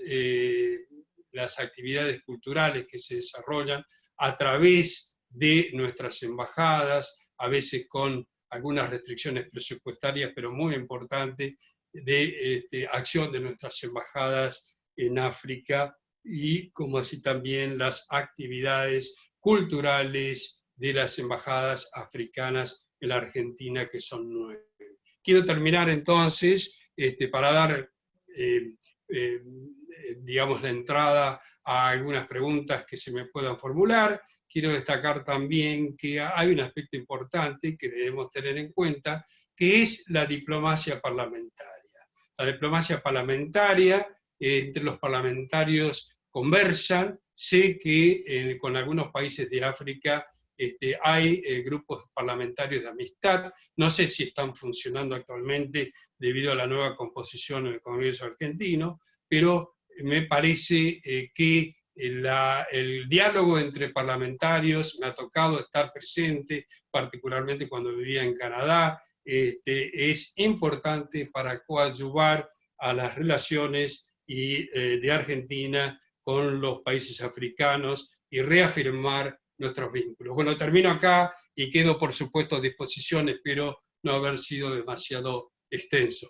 actividades culturales que se desarrollan a través de nuestras embajadas, a veces con algunas restricciones presupuestarias, pero muy importante, de acción de nuestras embajadas en África, y como así también las actividades culturales de las embajadas africanas en la Argentina, que son 9. Quiero terminar entonces, para dar digamos, la entrada a algunas preguntas que se me puedan formular. Quiero destacar también que hay un aspecto importante que debemos tener en cuenta, que es la diplomacia parlamentaria. La diplomacia parlamentaria, entre los parlamentarios conversan. Sé que con algunos países de África hay grupos parlamentarios de amistad. No sé si están funcionando actualmente debido a la nueva composición en el Congreso argentino, pero me parece que el diálogo entre parlamentarios, me ha tocado estar presente, particularmente cuando vivía en Canadá, es importante para coadyuvar a las relaciones de Argentina con los países africanos y reafirmar nuestros vínculos. Bueno, termino acá y quedo, por supuesto, a disposición. Espero no haber sido demasiado extenso.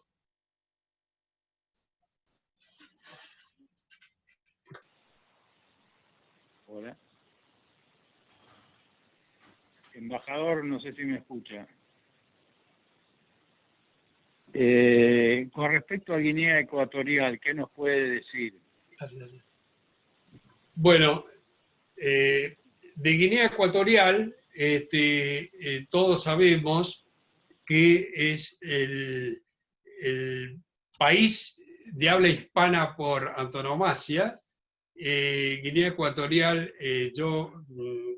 Hola. Embajador, no sé si me escucha. Con respecto a Guinea Ecuatorial, ¿qué nos puede decir? Bueno, de Guinea Ecuatorial, todos sabemos que es el país de habla hispana por antonomasia. Guinea Ecuatorial, yo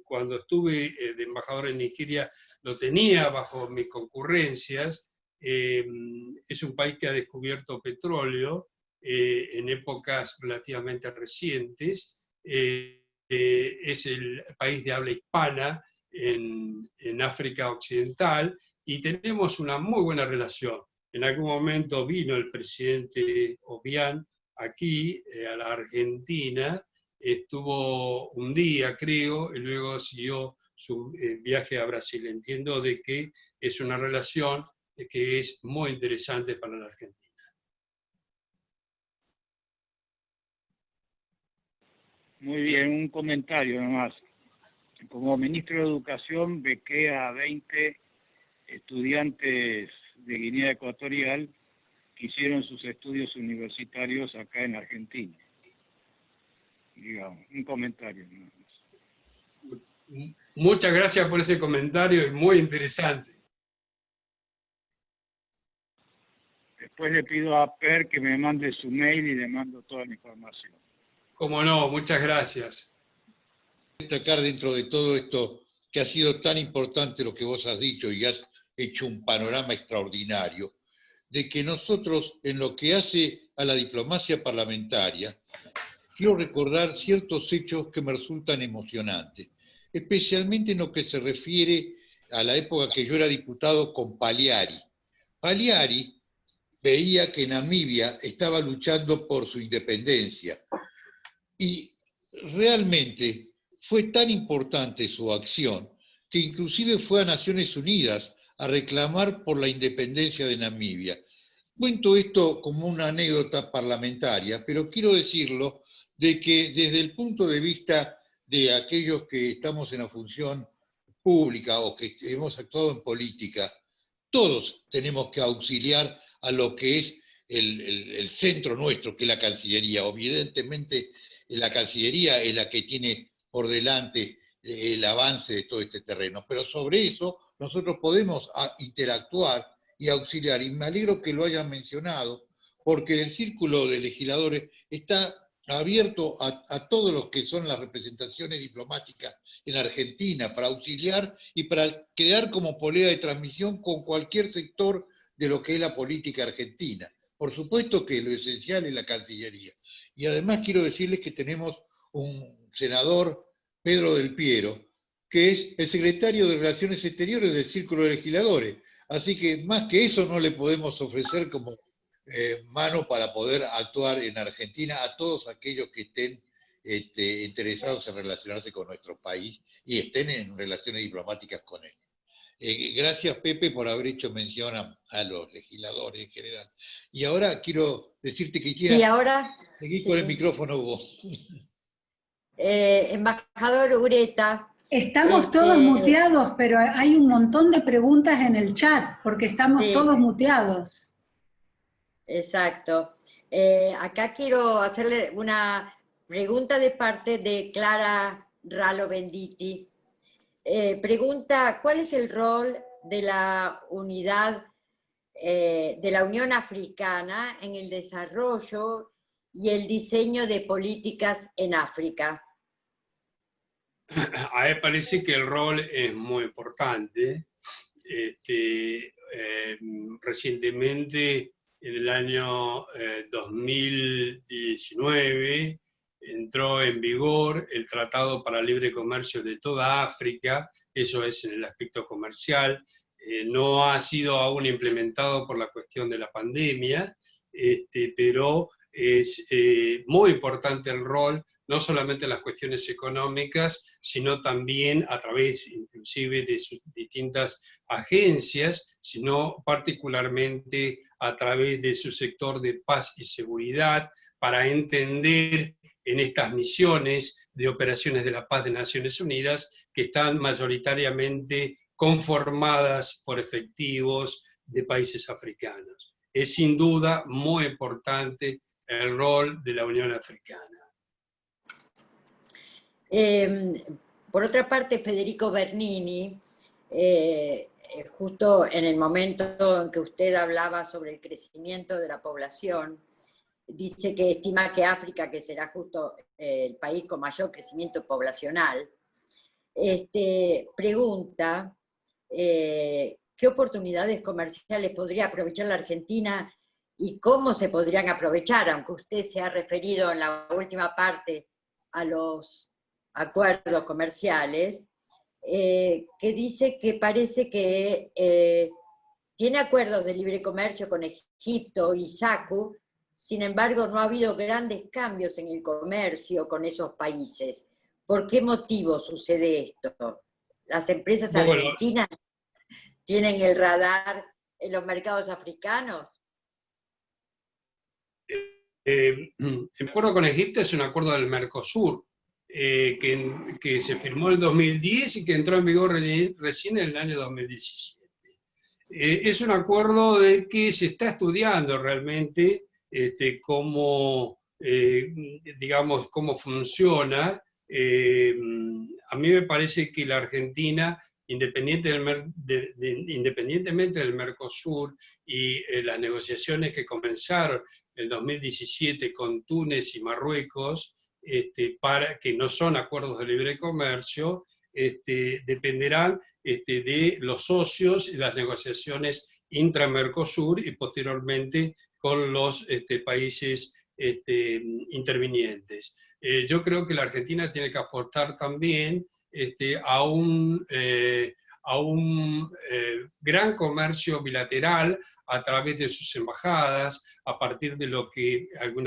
cuando estuve de embajador en Nigeria lo tenía bajo mis concurrencias. Es un país que ha descubierto petróleo en épocas relativamente recientes. Es el país de habla hispana en África Occidental y tenemos una muy buena relación. En algún momento vino el presidente Obiang aquí a la Argentina, estuvo un día creo y luego siguió su viaje a Brasil. Entiendo de que es una relación que es muy interesante para la Argentina. Muy bien, un comentario nomás. Como ministro de Educación bequé a 20 estudiantes de Guinea Ecuatorial que hicieron sus estudios universitarios acá en Argentina. Digamos, un comentario nomás. Muchas gracias por ese comentario, es muy interesante. Después le pido a Per que me mande su mail y le mando toda la información. Cómo no, muchas gracias. Destacar dentro de todo esto que ha sido tan importante lo que vos has dicho y has hecho un panorama extraordinario, de que nosotros en lo que hace a la diplomacia parlamentaria, quiero recordar ciertos hechos que me resultan emocionantes, especialmente en lo que se refiere a la época que yo era diputado con Pagliari. Pagliari veía que Namibia estaba luchando por su independencia y realmente fue tan importante su acción que inclusive fue a Naciones Unidas a reclamar por la independencia de Namibia. Cuento esto como una anécdota parlamentaria, pero quiero decirlo de que desde el punto de vista de aquellos que estamos en la función pública o que hemos actuado en política, todos tenemos que auxiliar a lo que es el centro nuestro, que es la Cancillería. Evidentemente, la Cancillería es la que tiene por delante el avance de todo este terreno, pero sobre eso nosotros podemos interactuar y auxiliar, y me alegro que lo hayan mencionado, porque el círculo de legisladores está abierto a todos los que son las representaciones diplomáticas en Argentina, para auxiliar y para quedar como polea de transmisión con cualquier sector de lo que es la política argentina. Por supuesto que lo esencial es la Cancillería. Y además quiero decirles que tenemos un senador, Pedro Del Piero, que es el secretario de Relaciones Exteriores del Círculo de Legisladores. Así que más que eso no le podemos ofrecer como mano para poder actuar en Argentina a todos aquellos que estén interesados en relacionarse con nuestro país y estén en relaciones diplomáticas con él. Gracias, Pepe, por haber hecho mención a los legisladores en general. Y ahora quiero decirte que Y ahora, seguí con el micrófono vos. embajador Ureta. Estamos todos muteados, pero hay un montón de preguntas en el chat, porque estamos todos muteados. Exacto. Acá quiero hacerle una pregunta de parte de Clara Ralo Benditi. Pregunta, ¿cuál es el rol de la unidad de la Unión Africana en el desarrollo y el diseño de políticas en África? A mí me parece que el rol es muy importante. Recientemente, en el año 2019, entró en vigor el Tratado para el Libre Comercio de toda África, eso es en el aspecto comercial. No ha sido aún implementado por la cuestión de la pandemia, pero es muy importante el rol, no solamente en las cuestiones económicas, sino también a través inclusive de sus distintas agencias, sino particularmente a través de su sector de paz y seguridad, para entender en estas misiones de operaciones de la paz de Naciones Unidas, que están mayoritariamente conformadas por efectivos de países africanos. Es sin duda muy importante el rol de la Unión Africana. Por otra parte, Federico Bernini, justo en el momento en que usted hablaba sobre el crecimiento de la población, dice que estima que África, que será justo el país con mayor crecimiento poblacional, pregunta qué oportunidades comerciales podría aprovechar la Argentina y cómo se podrían aprovechar, aunque usted se ha referido en la última parte a los acuerdos comerciales, que dice que parece que tiene acuerdos de libre comercio con Egipto y SACU, sin embargo no ha habido grandes cambios en el comercio con esos países. ¿Por qué motivo sucede esto? ¿Las empresas argentinas tienen el radar en los mercados africanos? El acuerdo con Egipto es un acuerdo del Mercosur, que se firmó en el 2010 y que entró en vigor recién en el año 2017. Es un acuerdo de que se está estudiando realmente cómo, digamos, cómo funciona. A mí me parece que la Argentina, independientemente del Mercosur y las negociaciones que comenzaron en el 2017 con Túnez y Marruecos, para que no son acuerdos de libre comercio, dependerán de los socios y las negociaciones intra-Mercosur y posteriormente con los países intervinientes. Yo creo que la Argentina tiene que aportar también a un gran comercio bilateral a través de sus embajadas, a partir de lo que de algún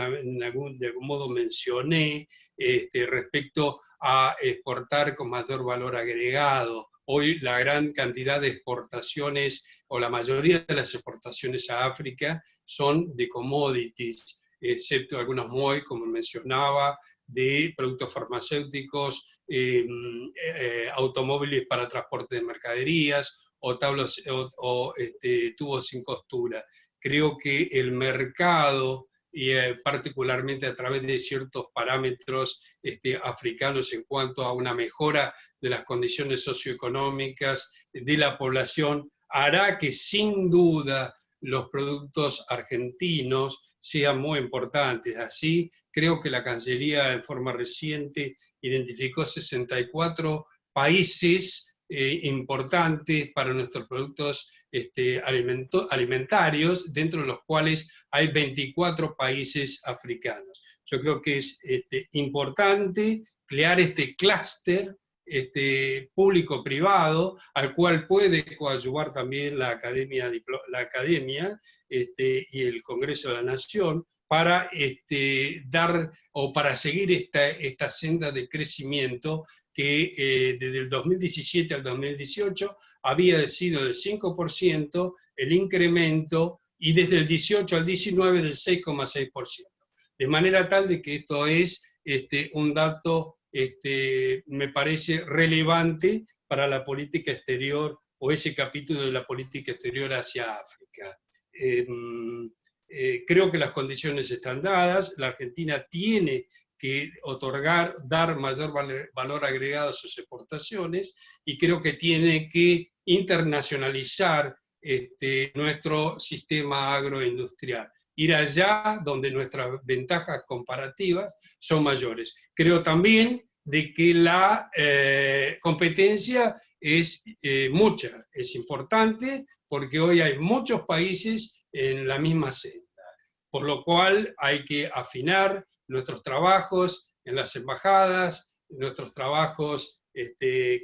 modo mencioné respecto a exportar con mayor valor agregado. Hoy la gran cantidad de exportaciones, o la mayoría de las exportaciones a África, son de commodities, excepto algunos muy, como mencionaba, de productos farmacéuticos, automóviles para transporte de mercaderías o tubos sin costura. Creo que el mercado, y particularmente a través de ciertos parámetros africanos en cuanto a una mejora de las condiciones socioeconómicas de la población, hará que sin duda los productos argentinos sean muy importantes. Así, creo que la Cancillería en forma reciente identificó 64 países importantes para nuestros productos alimentarios, dentro de los cuales hay 24 países africanos. Yo creo que es importante crear este clúster público-privado, al cual puede coadyuvar también la academia y el Congreso de la Nación, para para seguir esta senda de crecimiento que desde el 2017 al 2018 había sido del 5% el incremento, y desde el 18 al 19 del 6,6%. De manera tal de que esto es un dato, me parece relevante para la política exterior, o ese capítulo de la política exterior hacia África. creo que las condiciones están dadas, la Argentina tiene que dar mayor valor agregado a sus exportaciones y creo que tiene que internacionalizar nuestro sistema agroindustrial, ir allá donde nuestras ventajas comparativas son mayores. Creo también de que la competencia es mucha, es importante, porque hoy hay muchos países en la misma senda, por lo cual hay que afinar nuestros trabajos en las embajadas, nuestros trabajos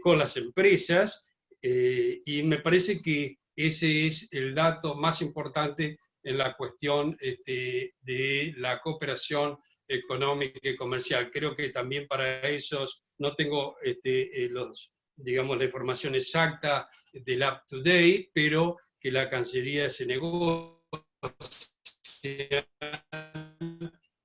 con las empresas, y me parece que ese es el dato más importante en la cuestión de la cooperación económica y comercial. Creo que también para esos, no tengo digamos, la información exacta del up to date, pero que la Cancillería se negó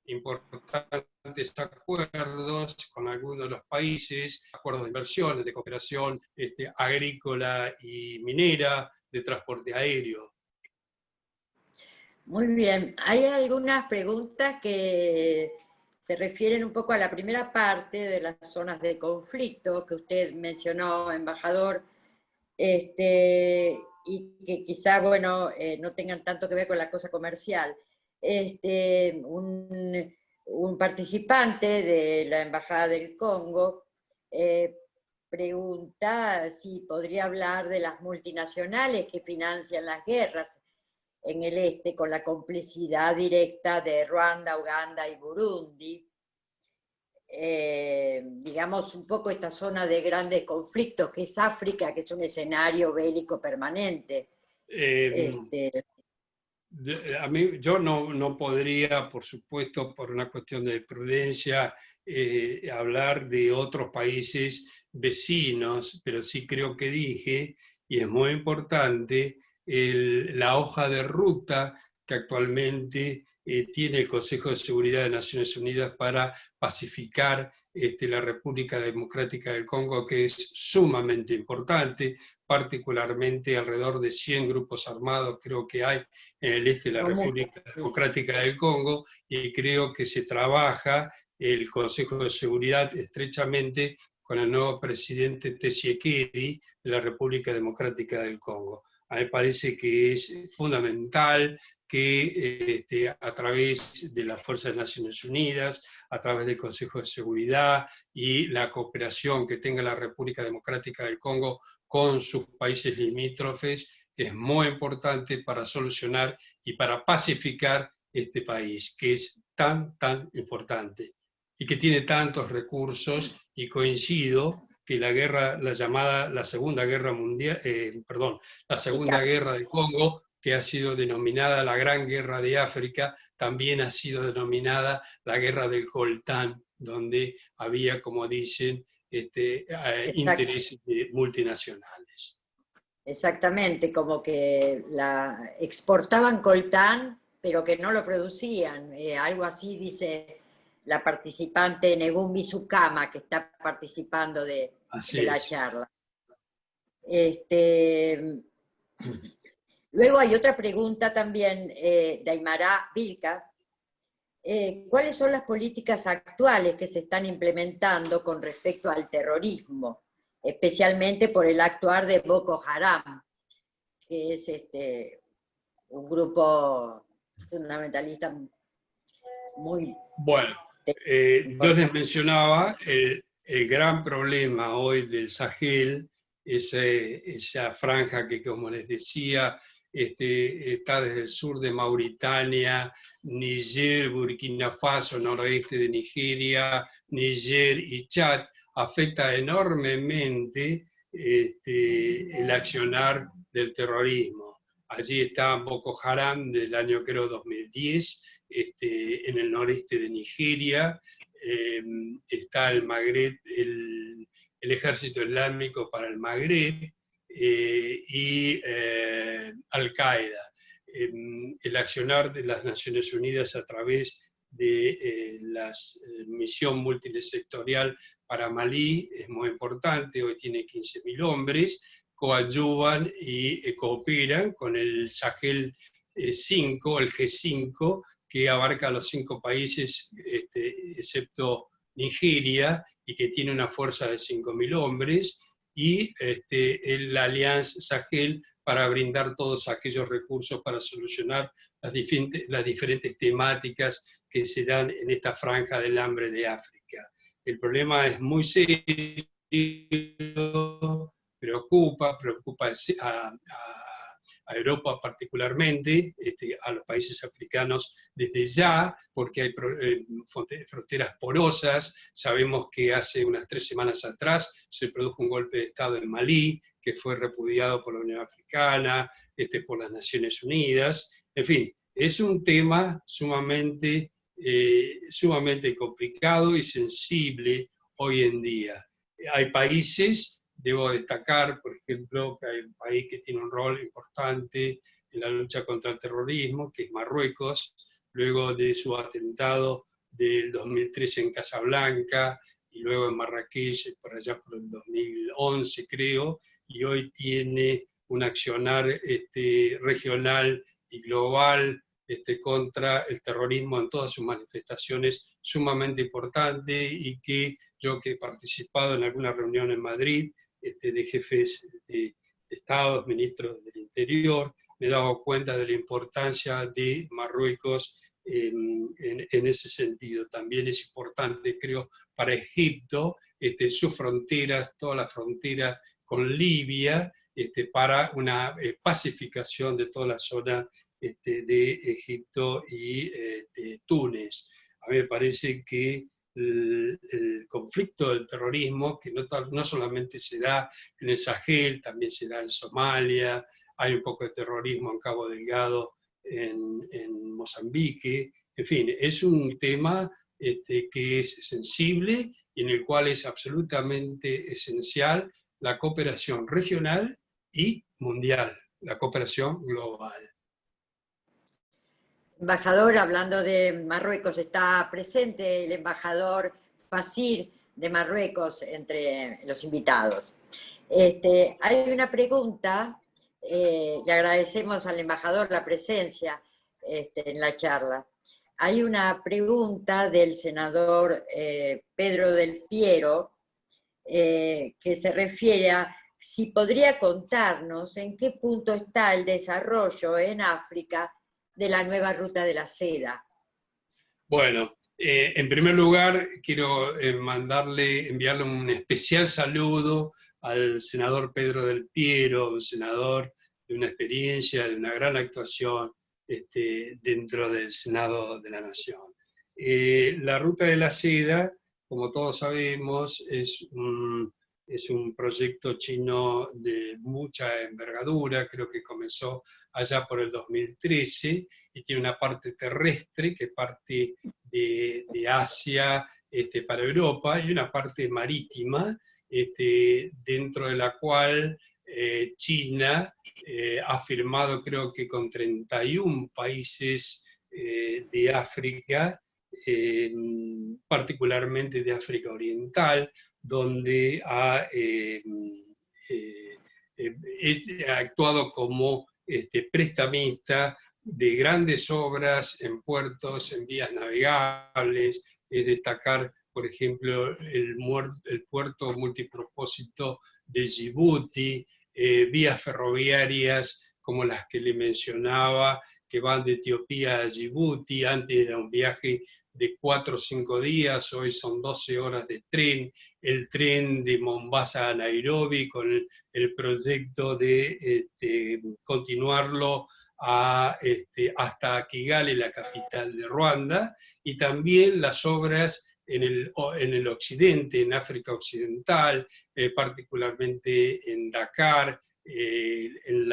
importantes acuerdos con algunos de los países, acuerdos de inversiones, de cooperación agrícola y minera, de transporte aéreo. Muy bien, hay algunas preguntas que se refieren un poco a la primera parte de las zonas de conflicto que usted mencionó, embajador, y que quizá, bueno, no tengan tanto que ver con la cosa comercial. Un participante de la Embajada del Congo pregunta si podría hablar de las multinacionales que financian las guerras en el este con la complicidad directa de Ruanda, Uganda y Burundi. Digamos un poco esta zona de grandes conflictos que es África, que es un escenario bélico permanente. A mí, yo no podría, por supuesto, por una cuestión de prudencia, hablar de otros países vecinos, pero sí creo que dije, y es muy importante, la hoja de ruta que actualmente tiene el Consejo de Seguridad de Naciones Unidas para pacificar la República Democrática del Congo, que es sumamente importante, particularmente alrededor de 100 grupos armados creo que hay en el este de la República Democrática del Congo, y creo que se trabaja el Consejo de Seguridad estrechamente con el nuevo presidente Tshisekedi de la República Democrática del Congo. A mí me parece que es fundamental que a través de las Fuerzas de Naciones Unidas, a través del Consejo de Seguridad y la cooperación que tenga la República Democrática del Congo con sus países limítrofes, es muy importante para solucionar y para pacificar este país, que es tan importante y que tiene tantos recursos, y coincido que la Segunda Guerra Mundial, la Segunda Guerra del Congo, que ha sido denominada la Gran Guerra de África, también ha sido denominada la Guerra del Coltán, donde había, como dicen, intereses multinacionales. Exactamente, como que exportaban coltán, pero que no lo producían. Algo así dice la participante Negumbi Sukama, que está participando de la charla. Luego hay otra pregunta también de Aymara Vilca. ¿Cuáles son las políticas actuales que se están implementando con respecto al terrorismo, especialmente por el actuar de Boko Haram, que es un grupo fundamentalista muy... Bueno, yo les mencionaba el gran problema hoy del Sahel, esa franja que, como les decía, está desde el sur de Mauritania, Níger, Burkina Faso, noroeste de Nigeria, Níger y Chad, afecta enormemente el accionar del terrorismo. Allí está Boko Haram del año, creo, 2010, en el noreste de Nigeria, está el Magreb, el Ejército Islámico para el Magreb, y Al-Qaeda. El accionar de las Naciones Unidas a través de la misión multisectorial para Malí es muy importante, hoy tiene 15.000 hombres, coadyuvan y cooperan con el Sahel 5, el G5, que abarca a los 5 países, excepto Nigeria, y que tiene una fuerza de 5.000 hombres, y la Alianza Sahel para brindar todos aquellos recursos para solucionar las diferentes temáticas que se dan en esta franja del hambre de África. El problema es muy serio, preocupa a Europa particularmente, a los países africanos desde ya, porque hay fronteras porosas. Sabemos que hace unas 3 semanas atrás se produjo un golpe de Estado en Malí, que fue repudiado por la Unión Africana, por las Naciones Unidas. En fin, es un tema sumamente complicado y sensible hoy en día. Hay países, debo destacar, por ejemplo, que hay un país que tiene un rol importante en la lucha contra el terrorismo, que es Marruecos, luego de su atentado del 2013 en Casablanca, y luego en Marrakech, por allá por el 2011 creo, y hoy tiene un accionar regional y global contra el terrorismo en todas sus manifestaciones sumamente importante, y que yo, que he participado en alguna reunión en Madrid de jefes de estados, ministros del Interior, me he dado cuenta de la importancia de Marruecos en ese sentido. También es importante, creo, para Egipto, sus fronteras, toda la frontera con Libia, para una pacificación de toda la zona de Egipto y de Túnez. A mí me parece que el conflicto del terrorismo, que no solamente se da en el Sahel, también se da en Somalia, hay un poco de terrorismo en Cabo Delgado, en Mozambique, en fin, es un tema que es sensible y en el cual es absolutamente esencial la cooperación regional y mundial, la cooperación global. Embajador, hablando de Marruecos, está presente el embajador Fasir de Marruecos entre los invitados. Hay una pregunta, le agradecemos al embajador la presencia en la charla. Hay una pregunta del senador Pedro del Piero que se refiere a si podría contarnos en qué punto está el desarrollo en África de la nueva ruta de la seda. Bueno, en primer lugar quiero enviarle un especial saludo al senador Pedro del Piero, un senador de una experiencia, de una gran actuación dentro del Senado de la Nación. La ruta de la seda, como todos sabemos, es un proyecto chino de mucha envergadura, creo que comenzó allá por el 2013, y tiene una parte terrestre que parte de Asia para Europa, y una parte marítima, dentro de la cual China ha firmado, creo que con 31 países de África, particularmente de África Oriental, donde ha actuado como prestamista de grandes obras en puertos, en vías navegables. Es destacar, por ejemplo, el puerto multipropósito de Djibouti, vías ferroviarias como las que le mencionaba, que van de Etiopía a Djibouti. Antes era un viaje de 4 o 5 días, hoy son 12 horas de tren, el tren de Mombasa a Nairobi, con el proyecto de continuarlo hasta Kigali, la capital de Ruanda, y también las obras en el occidente, en África Occidental, particularmente en Dakar, en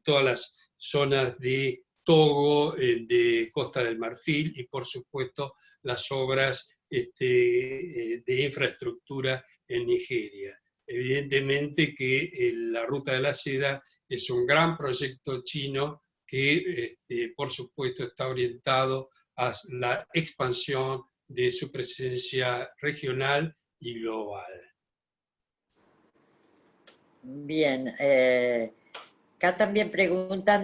todas las zonas de Togo, de Costa del Marfil, y por supuesto las obras de infraestructura en Nigeria. Evidentemente que la Ruta de la Seda es un gran proyecto chino que por supuesto está orientado a la expansión de su presencia regional y global. Bien, acá también preguntan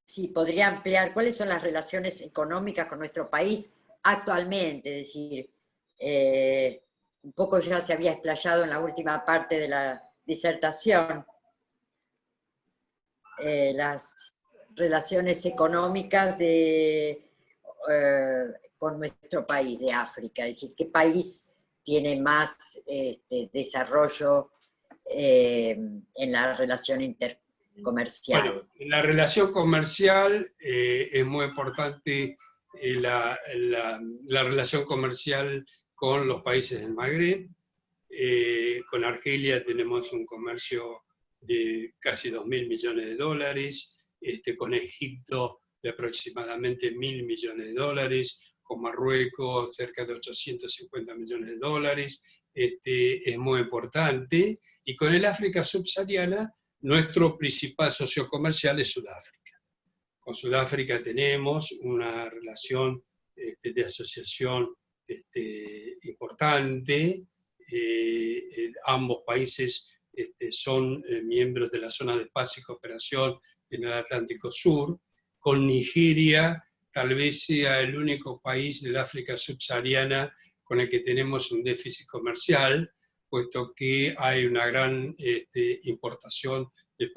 si podría ampliar cuáles son las relaciones económicas con nuestro país actualmente, es decir, un poco ya se había explayado en la última parte de la disertación, las relaciones económicas con nuestro país de África, es decir, qué país tiene más desarrollo en la relación intercomercial. Bueno, en la relación comercial es muy importante la relación comercial con los países del Magreb. Con Argelia tenemos un comercio de casi 2.000 millones de dólares, con Egipto de aproximadamente 1.000 millones de dólares, con Marruecos cerca de 850 millones de dólares, es muy importante, y con el África subsahariana nuestro principal socio comercial es Sudáfrica. Con Sudáfrica tenemos una relación de asociación importante. Ambos países son miembros de la zona de paz y cooperación en el Atlántico Sur. Con Nigeria tal vez sea el único país del África subsahariana con el que tenemos un déficit comercial, puesto que hay una gran importación de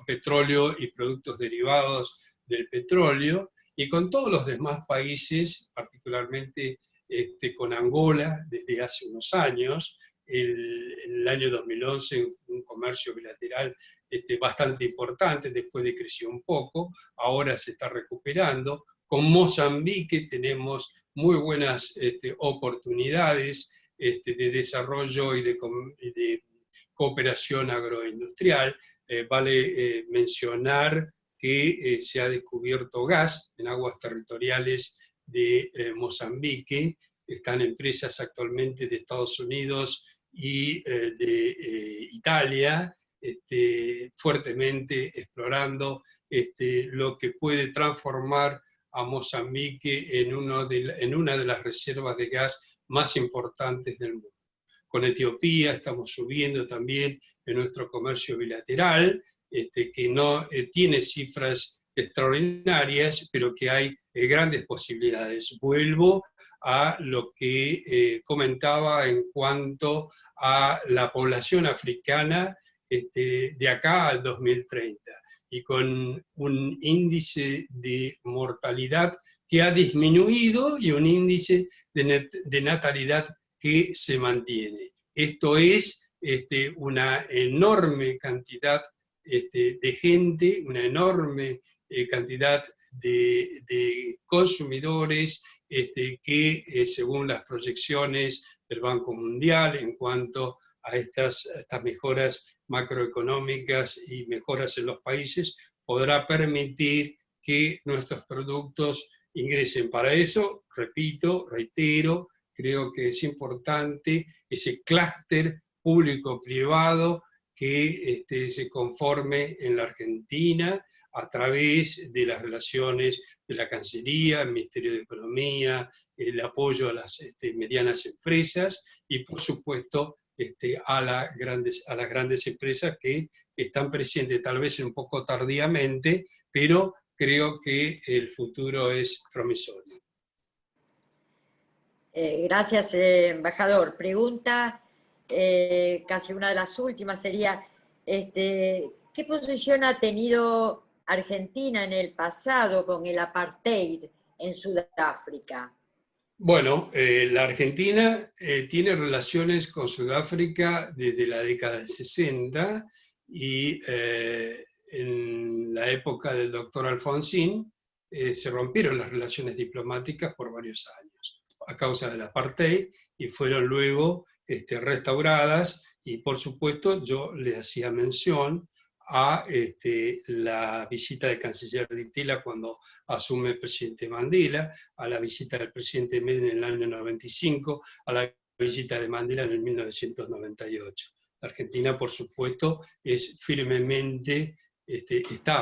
petróleo y productos derivados del petróleo, y con todos los demás países, particularmente con Angola, desde hace unos años, el año 2011 un comercio bilateral bastante importante, después decreció un poco, ahora se está recuperando. Con Mozambique tenemos muy buenas oportunidades de desarrollo y de cooperación agroindustrial. Vale mencionar que se ha descubierto gas en aguas territoriales de Mozambique. Están empresas actualmente de Estados Unidos y de Italia fuertemente explorando lo que puede transformar a Mozambique en una de las reservas de gas más importantes del mundo. Con Etiopía estamos subiendo también en nuestro comercio bilateral, que no tiene cifras extraordinarias, pero que hay grandes posibilidades. Vuelvo a lo que comentaba en cuanto a la población africana de acá al 2030, y con un índice de mortalidad que ha disminuido y un índice de natalidad que se mantiene. Esto es una enorme cantidad de gente, una enorme cantidad de consumidores que según las proyecciones del Banco Mundial en cuanto a estas mejoras macroeconómicas y mejoras en los países, podrá permitir que nuestros productos ingresen. Para eso, repito, reitero, creo que es importante ese clúster público-privado que se conforme en la Argentina a través de las relaciones de la Cancillería, el Ministerio de Economía, el apoyo a las medianas empresas y, por supuesto, a las grandes empresas que están presentes tal vez un poco tardíamente, pero creo que el futuro es promisorio. Gracias, embajador. Pregunta, casi una de las últimas, sería, ¿qué posición ha tenido Argentina en el pasado con el apartheid en Sudáfrica? Bueno, la Argentina tiene relaciones con Sudáfrica desde la década del 60 y en la época del doctor Alfonsín se rompieron las relaciones diplomáticas por varios años a causa del apartheid y fueron luego restauradas, y por supuesto yo le hacía mención a la visita del canciller Ditela cuando asume el presidente Mandela, a la visita del presidente Menem en el año 95, a la visita de Mandela en el 1998. La Argentina, por supuesto, está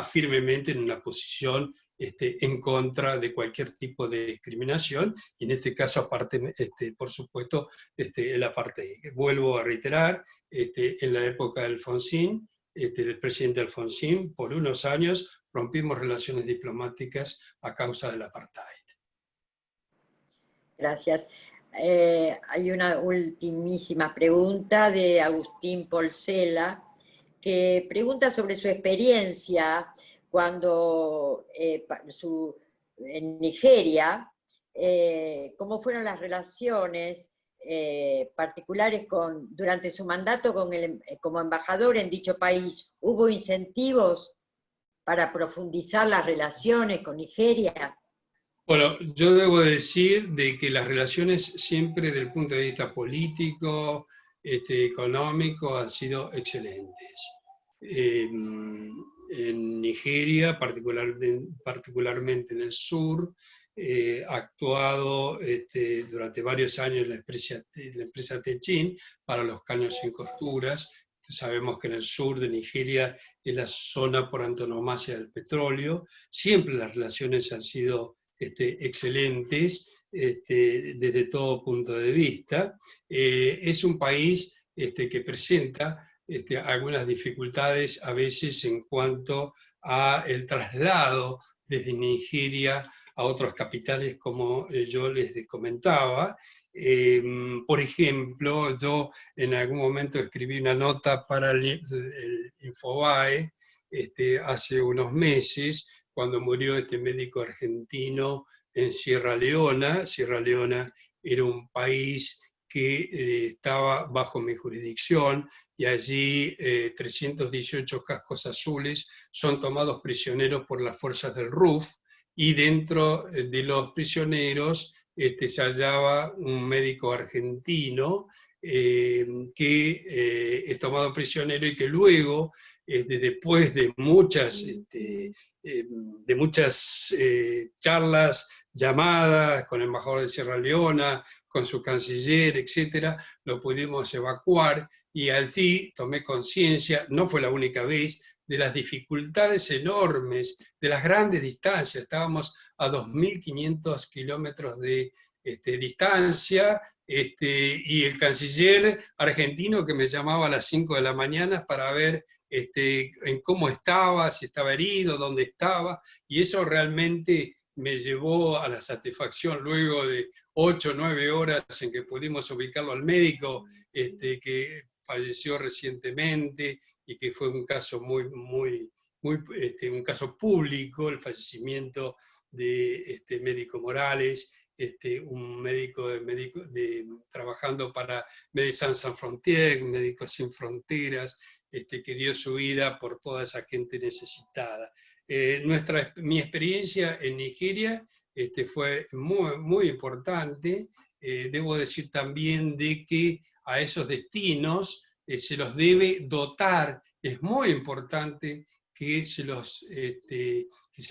firmemente en una posición en contra de cualquier tipo de discriminación, y en este caso, aparte, por supuesto, el apartheid. Vuelvo a reiterar, en la época de Alfonsín, del presidente Alfonsín, por unos años rompimos relaciones diplomáticas a causa del apartheid. Gracias. Hay una ultimísima pregunta de Agustín Polcela, que pregunta sobre su experiencia cuando en Nigeria, cómo fueron las relaciones particulares durante su mandato como embajador en dicho país. ¿Hubo incentivos para profundizar las relaciones con Nigeria? Bueno, yo debo decir de que las relaciones siempre desde el punto de vista político, económico, han sido excelentes. En Nigeria, particularmente en el sur, ha actuado durante varios años la empresa Techin para los caños sin costuras. Sabemos que en el sur de Nigeria es la zona por antonomasia del petróleo. Siempre las relaciones han sido excelentes desde todo punto de vista. Es un país que presenta algunas dificultades a veces en cuanto a el traslado desde Nigeria a otras capitales, como yo les comentaba. Por ejemplo, yo en algún momento escribí una nota para el Infobae hace unos meses, cuando murió este médico argentino en Sierra Leona. Sierra Leona era un país que estaba bajo mi jurisdicción, y allí 318 cascos azules son tomados prisioneros por las fuerzas del RUF, y dentro de los prisioneros se hallaba un médico argentino que es tomado prisionero y que luego, después de muchas charlas, llamadas con el embajador de Sierra Leona, con su canciller, etcétera, lo pudimos evacuar, y allí tomé conciencia, no fue la única vez, de las dificultades enormes, de las grandes distancias. Estábamos a 2.500 kilómetros de distancia, y el canciller argentino que me llamaba a las 5 de la mañana para ver en cómo estaba, si estaba herido, dónde estaba, y eso realmente me llevó a la satisfacción luego de 8 o 9 horas en que pudimos ubicarlo al médico, que falleció recientemente, y que fue un caso un caso público, el fallecimiento de médico Morales, un médico trabajando para Médecins Sans Frontières, Médicos Sin Fronteras, que dio su vida por toda esa gente necesitada. Mi experiencia en Nigeria fue muy, muy importante. Debo decir también de que a esos destinos se los debe dotar. Es muy importante que se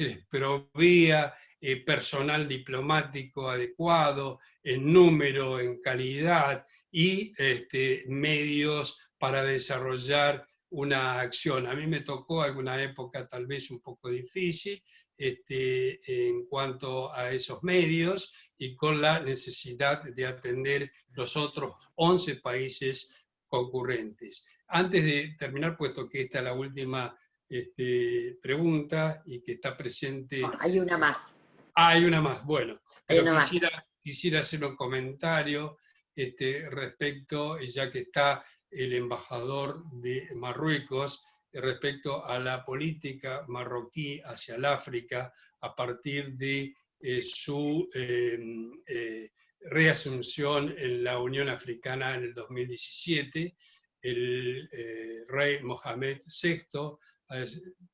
les provea personal diplomático adecuado, en número, en calidad, y medios para desarrollar una acción. A mí me tocó alguna época tal vez un poco difícil en cuanto a esos medios, y con la necesidad de atender los otros 11 países concurrentes. Antes de terminar, puesto que esta es la última pregunta y que está presente... Hay una más. Hay una más, bueno, pero quisiera hacer un comentario respecto, ya que está el embajador de Marruecos, respecto a la política marroquí hacia el África a partir de su reasunción en la Unión Africana en el 2017. El rey Mohamed VI ha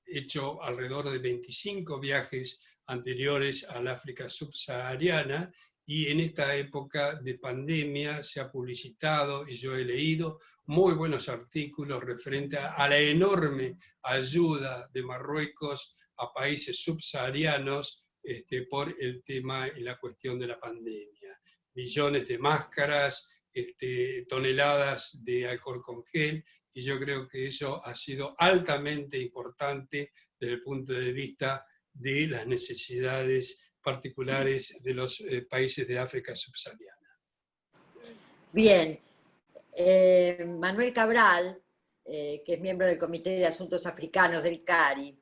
hecho alrededor de 25 viajes anteriores al África subsahariana, y en esta época de pandemia se ha publicitado, y yo he leído muy buenos artículos referentes a la enorme ayuda de Marruecos a países subsaharianos por el tema y la cuestión de la pandemia. Millones de máscaras, toneladas de alcohol con gel, y yo creo que eso ha sido altamente importante desde el punto de vista de las necesidades particulares de los países de África subsahariana. Bien. Manuel Cabral que es miembro del Comité de Asuntos Africanos del CARI,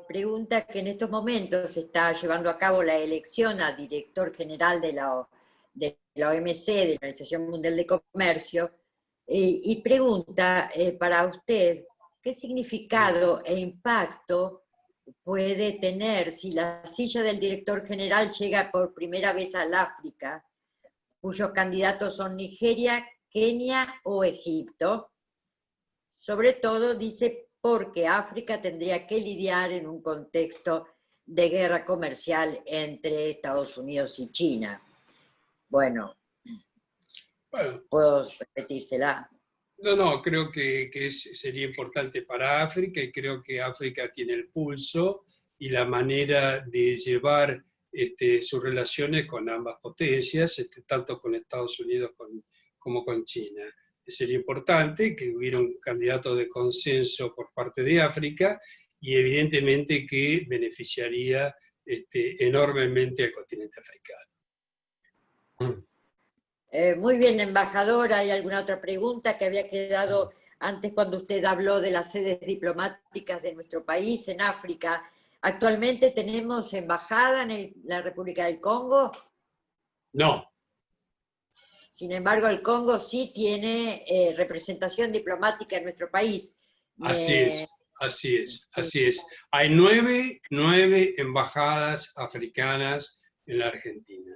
pregunta que en estos momentos se está llevando a cabo la elección a director general de la OMC, de la Organización Mundial de Comercio, y pregunta para usted, ¿qué significado e impacto puede tener si la silla del director general llega por primera vez al África, cuyos candidatos son Nigeria, Kenia o Egipto? Sobre todo, dice, porque África tendría que lidiar en un contexto de guerra comercial entre Estados Unidos y China. Bueno, puedo repetírsela. No, creo que sería importante para África, y creo que África tiene el pulso y la manera de llevar sus relaciones con ambas potencias, tanto con Estados Unidos como con China. Sería importante que hubiera un candidato de consenso por parte de África, y evidentemente que beneficiaría enormemente al continente africano. Muy bien, embajador. ¿Hay alguna otra pregunta que había quedado antes cuando usted habló de las sedes diplomáticas de nuestro país en África? ¿Actualmente tenemos embajada en la República del Congo? No. Sin embargo, el Congo sí tiene representación diplomática en nuestro país. Así es. Hay nueve embajadas africanas en la Argentina.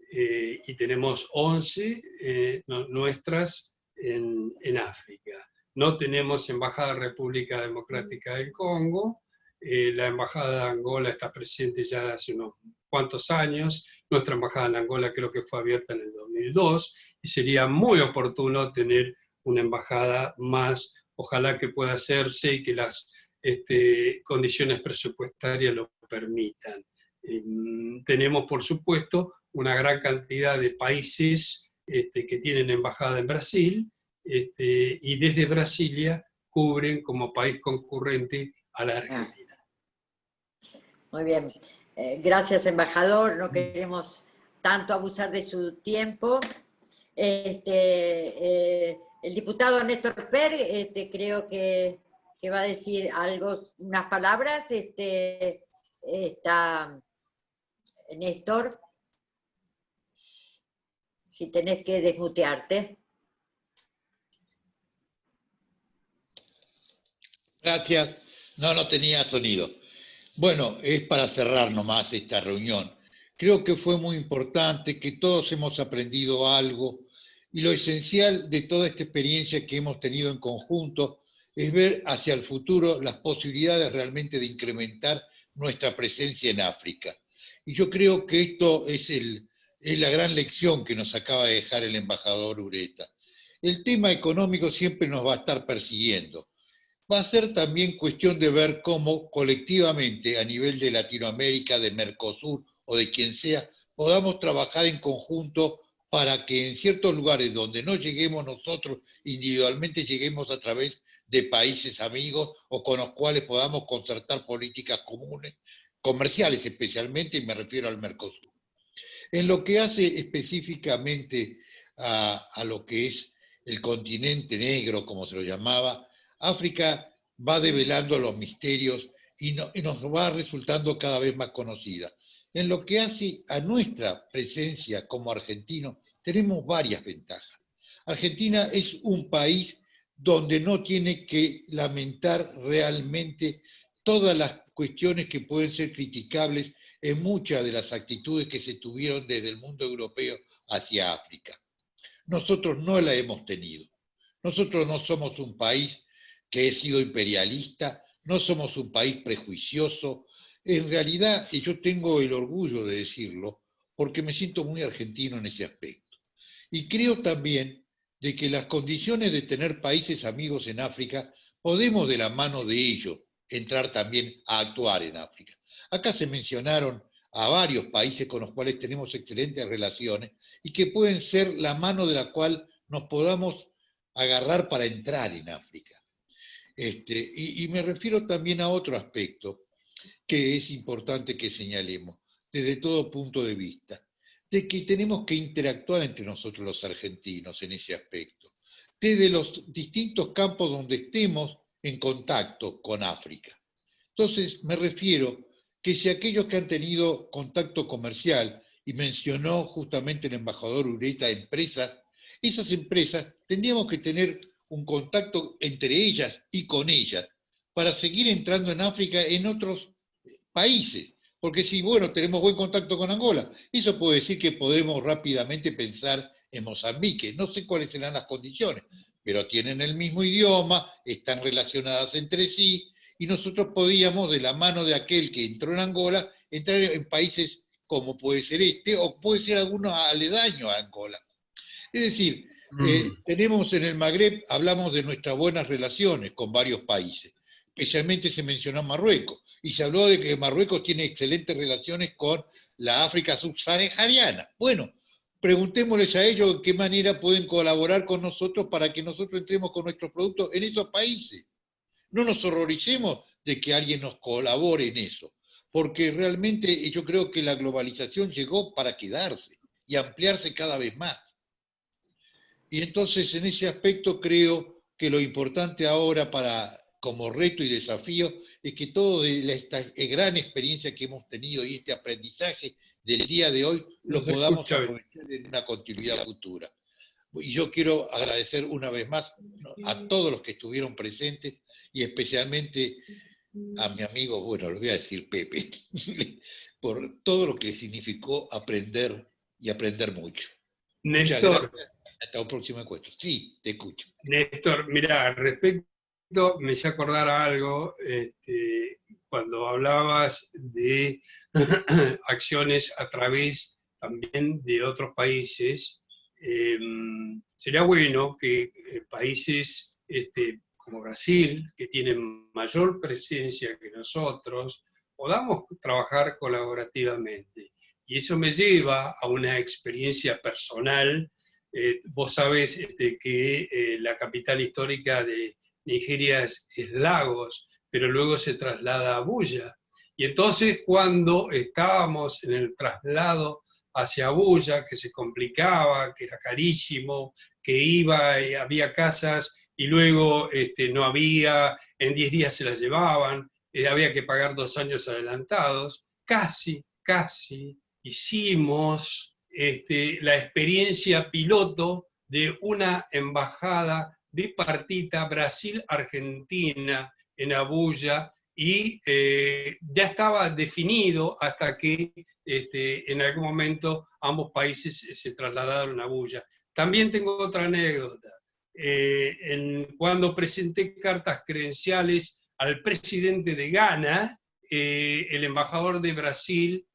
Y tenemos 11 nuestras en África. No tenemos embajada en República Democrática del Congo. La embajada de Angola está presente ya hace unos cuantos años. Nuestra embajada en Angola creo que fue abierta en el 2002, y sería muy oportuno tener una embajada más. Ojalá que pueda hacerse y que las condiciones presupuestarias lo permitan. Tenemos, por supuesto, una gran cantidad de países que tienen embajada en Brasil, y desde Brasilia cubren como país concurrente a la Argentina. Muy bien. Gracias, embajador. No queremos tanto abusar de su tiempo. El diputado Néstor Per, creo que va a decir algo, unas palabras. Está Néstor, si tenés que desmutearte. Gracias. No tenía sonido. Bueno, es para cerrar nomás esta reunión. Creo que fue muy importante, que todos hemos aprendido algo, y lo esencial de toda esta experiencia que hemos tenido en conjunto es ver hacia el futuro las posibilidades realmente de incrementar nuestra presencia en África. Y yo creo que esto es la gran lección que nos acaba de dejar el embajador Ureta. El tema económico siempre nos va a estar persiguiendo. Va a ser también cuestión de ver cómo colectivamente a nivel de Latinoamérica, de Mercosur o de quien sea, podamos trabajar en conjunto para que en ciertos lugares donde no lleguemos nosotros individualmente, lleguemos a través de países amigos o con los cuales podamos concertar políticas comunes, comerciales especialmente, y me refiero al Mercosur. En lo que hace específicamente a lo que es el continente negro, como se lo llamaba, África va develando los misterios y nos va resultando cada vez más conocida. En lo que hace a nuestra presencia como argentinos, tenemos varias ventajas. Argentina es un país donde no tiene que lamentar realmente todas las cuestiones que pueden ser criticables en muchas de las actitudes que se tuvieron desde el mundo europeo hacia África. Nosotros no la hemos tenido. Nosotros no somos un país que he sido imperialista, no somos un país prejuicioso. En realidad, y yo tengo el orgullo de decirlo, porque me siento muy argentino en ese aspecto. Y creo también de que las condiciones de tener países amigos en África, podemos de la mano de ellos entrar también a actuar en África. Acá se mencionaron a varios países con los cuales tenemos excelentes relaciones y que pueden ser la mano de la cual nos podamos agarrar para entrar en África. Y me refiero también a otro aspecto que es importante que señalemos desde todo punto de vista, de que tenemos que interactuar entre nosotros los argentinos en ese aspecto. desde los distintos campos donde estemos en contacto con África. Entonces, me refiero que si aquellos que han tenido contacto comercial, y mencionó justamente el embajador Ureta empresas, esas empresas tendríamos que tener un contacto entre ellas y con ellas para seguir entrando en África en otros países. Porque si, bueno, tenemos buen contacto con Angola, eso puede decir que podemos rápidamente pensar en Mozambique. No sé cuáles serán las condiciones, pero tienen el mismo idioma, están relacionadas entre sí, y nosotros podíamos, de la mano de aquel que entró en Angola, entrar en países como puede ser este, o puede ser alguno aledaño a Angola. Es decir, tenemos en el Magreb, hablamos de nuestras buenas relaciones con varios países, especialmente se mencionó Marruecos, y se habló de que Marruecos tiene excelentes relaciones con la África subsahariana. Bueno, preguntémosles a ellos de qué manera pueden colaborar con nosotros para que nosotros entremos con nuestros productos en esos países. No nos horroricemos de que alguien nos colabore en eso, porque realmente yo creo que la globalización llegó para quedarse y ampliarse cada vez más. Y entonces en ese aspecto creo que lo importante ahora como reto y desafío es que toda esta gran experiencia que hemos tenido y este aprendizaje del día de hoy lo podamos aprovechar en una continuidad futura. Y yo quiero agradecer una vez más a todos los que estuvieron presentes y especialmente a mi amigo, bueno, lo voy a decir Pepe, por todo lo que significó aprender y aprender mucho. Muchas Néstor, gracias. Hasta un próximo encuentro. Sí, te escucho. Néstor, mira, respecto, me hice acordar algo, cuando hablabas de acciones a través también de otros países, sería bueno que países como Brasil, que tienen mayor presencia que nosotros, podamos trabajar colaborativamente. Y eso me lleva a una experiencia personal. Vos sabés que la capital histórica de Nigeria es Lagos, pero luego se traslada a Abuya. Y entonces cuando estábamos en el traslado hacia Abuya, que se complicaba, que era carísimo, que iba y había casas y luego no había, en 10 días se las llevaban, había que pagar 2 años adelantados, casi hicimos la experiencia piloto de una embajada bipartita Brasil-Argentina en Abuya, y ya estaba definido hasta que en algún momento ambos países se trasladaron a Abuya. También tengo otra anécdota. Cuando presenté cartas credenciales al presidente de Ghana, el embajador de Brasil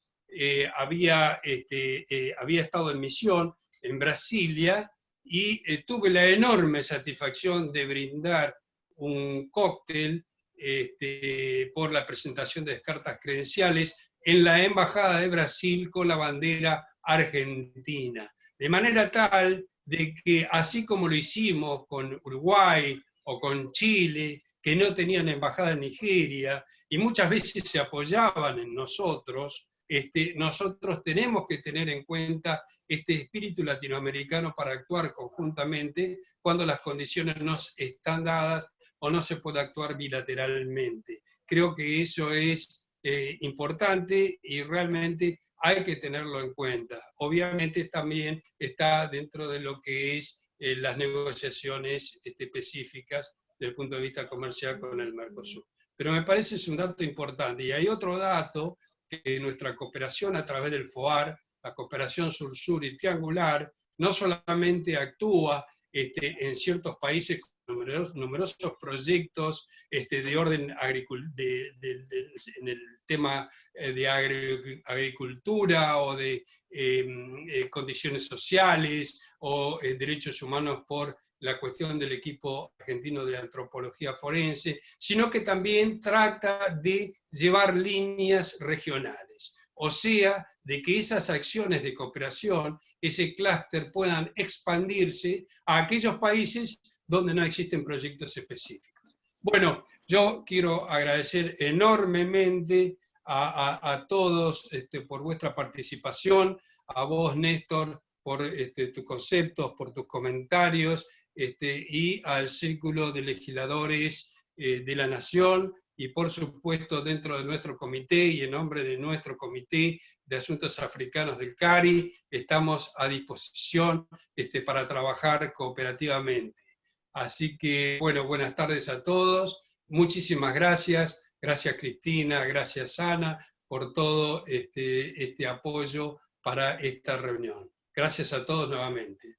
había estado en misión en Brasilia y tuve la enorme satisfacción de brindar un cóctel por la presentación de cartas credenciales en la Embajada de Brasil con la bandera argentina. De manera tal de que, así como lo hicimos con Uruguay o con Chile, que no tenían embajada en Nigeria, y muchas veces se apoyaban en nosotros, nosotros tenemos que tener en cuenta este espíritu latinoamericano para actuar conjuntamente cuando las condiciones no están dadas o no se puede actuar bilateralmente. Creo que eso es importante y realmente hay que tenerlo en cuenta. Obviamente también está dentro de lo que es las negociaciones específicas desde el punto de vista comercial con el Mercosur. Pero me parece es un dato importante. Y hay otro dato, que nuestra cooperación a través del FOAR, la cooperación sur-sur y triangular, no solamente actúa en ciertos países con numerosos proyectos de orden en el tema de agricultura o de condiciones sociales o derechos humanos por la cuestión del equipo argentino de antropología forense, sino que también trata de llevar líneas regionales. O sea, de que esas acciones de cooperación, ese clúster, puedan expandirse a aquellos países donde no existen proyectos específicos. Bueno, yo quiero agradecer enormemente a todos por vuestra participación, a vos, Néstor, por tus conceptos, por tus comentarios. y al Círculo de Legisladores de la Nación, y por supuesto dentro de nuestro comité y en nombre de nuestro Comité de Asuntos Africanos del CARI, estamos a disposición para trabajar cooperativamente. Así que, bueno, buenas tardes a todos, muchísimas gracias, gracias Cristina, gracias Ana, por todo este apoyo para esta reunión. Gracias a todos nuevamente.